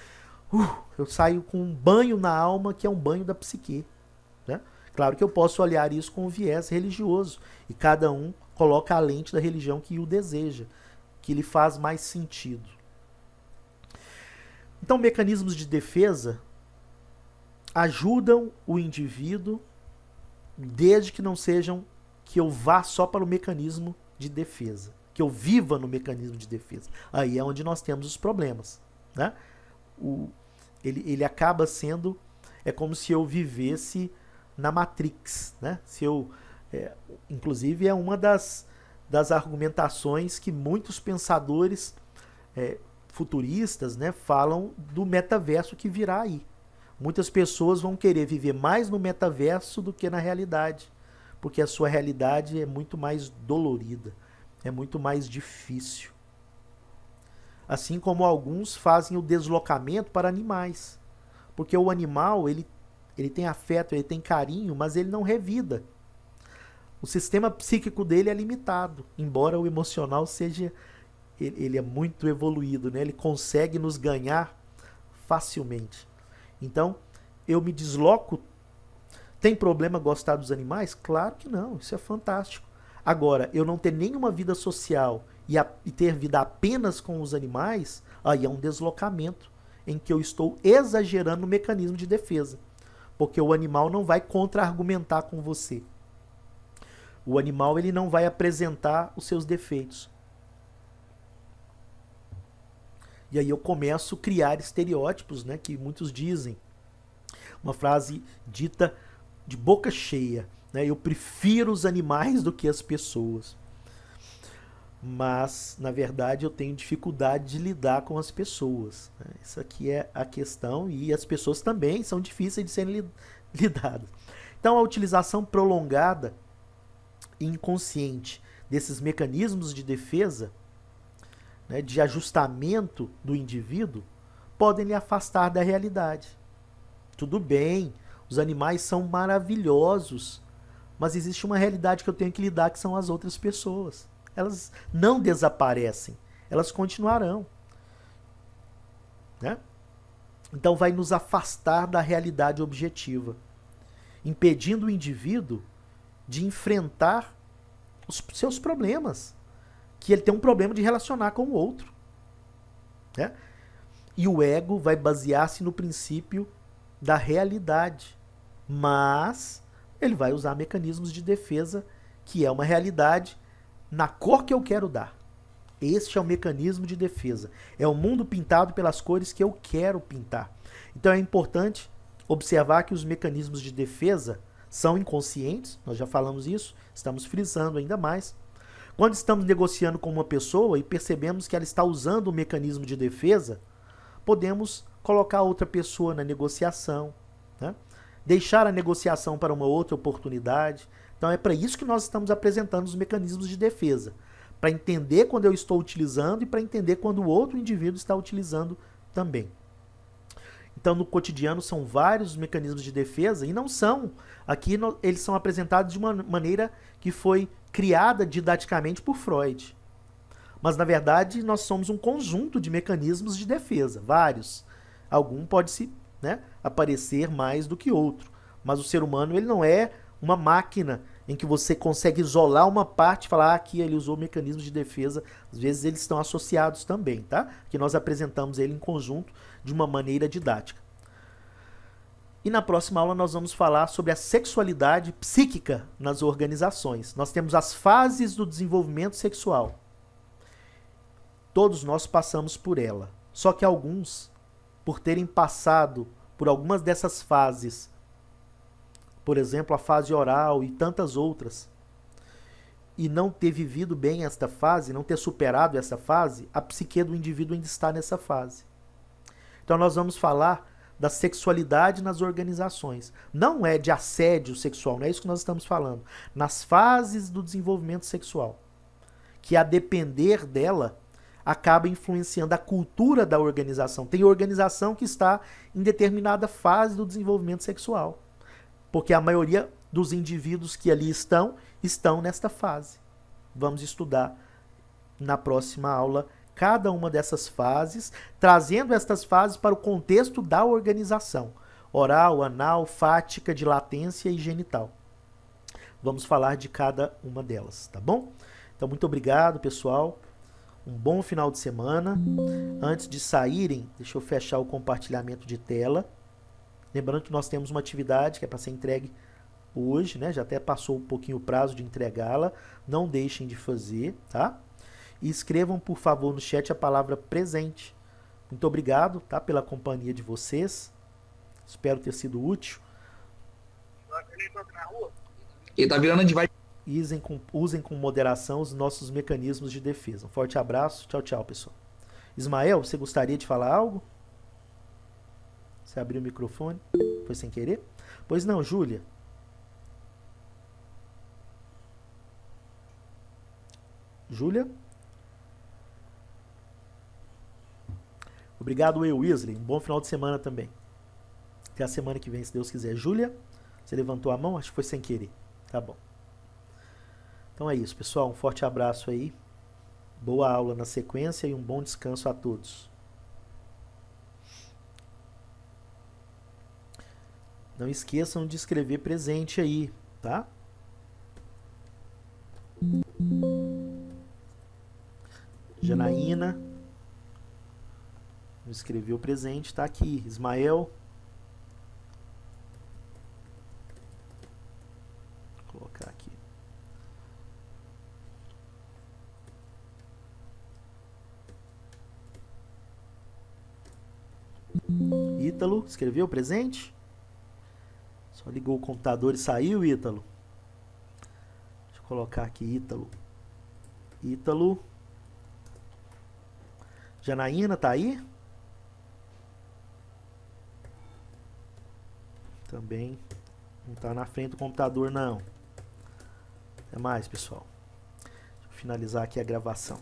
eu saio com um banho na alma, que é um banho da psique, né? Claro que eu posso olhar isso com um viés religioso, e cada um coloca a lente da religião que o deseja, que lhe faz mais sentido. Então, mecanismos de defesa ajudam o indivíduo, desde que não sejam que eu vá só para o mecanismo de defesa, que eu viva no mecanismo de defesa. Aí é onde nós temos os problemas, né? Ele acaba sendo, é como se eu vivesse na Matrix, né? Inclusive é uma das argumentações que muitos pensadores futuristas, né, falam do metaverso que virá aí. Muitas pessoas vão querer viver mais no metaverso do que na realidade, porque a sua realidade é muito mais dolorida, é muito mais difícil. Assim como alguns fazem o deslocamento para animais, porque o animal ele tem afeto, ele tem carinho, mas ele não revida. O sistema psíquico dele é limitado, embora o emocional seja, ele é muito evoluído, né? Ele consegue nos ganhar facilmente. Então, eu me desloco. Tem problema gostar dos animais? Claro que não, isso é fantástico. Agora, eu não ter nenhuma vida social e ter vida apenas com os animais, aí é um deslocamento em que eu estou exagerando o mecanismo de defesa. Porque o animal não vai contra-argumentar com você. O animal ele não vai apresentar os seus defeitos. E aí eu começo a criar estereótipos, né, que muitos dizem. Uma frase dita de boca cheia, né, eu prefiro os animais do que as pessoas. Mas, na verdade, eu tenho dificuldade de lidar com as pessoas, né? Isso aqui é a questão, e as pessoas também são difíceis de serem lidadas. Então, a utilização prolongada e inconsciente desses mecanismos de defesa, né, de ajustamento do indivíduo, podem lhe afastar da realidade. Tudo bem, os animais são maravilhosos, mas existe uma realidade que eu tenho que lidar, que são as outras pessoas. Elas não desaparecem, elas continuarão, né? Então vai nos afastar da realidade objetiva, impedindo o indivíduo de enfrentar os seus problemas, que ele tem um problema de relacionar com o outro, né? E o ego vai basear-se no princípio da realidade, mas ele vai usar mecanismos de defesa, que é uma realidade na cor que eu quero dar. Este é o mecanismo de defesa. É o mundo pintado pelas cores que eu quero pintar. Então é importante observar que os mecanismos de defesa são inconscientes, nós já falamos isso, estamos frisando ainda mais. Quando estamos negociando com uma pessoa e percebemos que ela está usando o mecanismo de defesa, podemos colocar outra pessoa na negociação, né? Deixar a negociação para uma outra oportunidade. Então é para isso que nós estamos apresentando os mecanismos de defesa, para entender quando eu estou utilizando e para entender quando o outro indivíduo está utilizando também. Então no cotidiano são vários mecanismos de defesa e não são, aqui eles são apresentados de uma maneira que foi criada didaticamente por Freud. Mas na verdade nós somos um conjunto de mecanismos de defesa, vários. Algum pode se, né, aparecer mais do que outro, mas o ser humano ele não é uma máquina em que você consegue isolar uma parte e falar aqui ele usou mecanismos de defesa. Às vezes eles estão associados também, tá? Que nós apresentamos ele em conjunto de uma maneira didática. E na próxima aula nós vamos falar sobre a sexualidade psíquica nas organizações. Nós temos as fases do desenvolvimento sexual. Todos nós passamos por ela. Só que alguns, por terem passado por algumas dessas fases, por exemplo, a fase oral e tantas outras, e não ter vivido bem esta fase, não ter superado essa fase, a psique do indivíduo ainda está nessa fase. Então nós vamos falar da sexualidade nas organizações. Não é de assédio sexual, não é isso que nós estamos falando. Nas fases do desenvolvimento sexual, que a depender dela, acaba influenciando a cultura da organização. Tem organização que está em determinada fase do desenvolvimento sexual, porque a maioria dos indivíduos que ali estão nesta fase. Vamos estudar na próxima aula cada uma dessas fases, trazendo estas fases para o contexto da organização: oral, anal, fática, de latência e genital. Vamos falar de cada uma delas, tá bom? Então, muito obrigado, pessoal. Um bom final de semana. Antes de saírem, deixa eu fechar o compartilhamento de tela. Lembrando que nós temos uma atividade que é para ser entregue hoje, né? Já até passou um pouquinho o prazo de entregá-la. Não deixem de fazer, tá? E escrevam, por favor, no chat a palavra presente. Muito obrigado, tá? Pela companhia de vocês. Espero ter sido útil. E tá virando de vai. Usem com moderação os nossos mecanismos de defesa. Um forte abraço. Tchau, tchau, pessoal. Ismael, você gostaria de falar algo? Você abriu o microfone? Foi sem querer? Pois não, Júlia. Júlia? Obrigado, Will Weasley. Um bom final de semana também. Até a semana que vem, se Deus quiser. Júlia, você levantou a mão? Acho que foi sem querer. Tá bom. Então é isso, pessoal. Um forte abraço aí. Boa aula na sequência e um bom descanso a todos. Não esqueçam de escrever presente aí, tá? Janaína. Escreveu presente, tá aqui. Ismael. Vou colocar aqui. Ítalo, escreveu presente? Só ligou o computador e saiu, Ítalo. Deixa eu colocar aqui, Ítalo. Ítalo. Janaína, tá aí? Também não tá na frente do computador, não. Até mais, pessoal. Deixa eu finalizar aqui a gravação.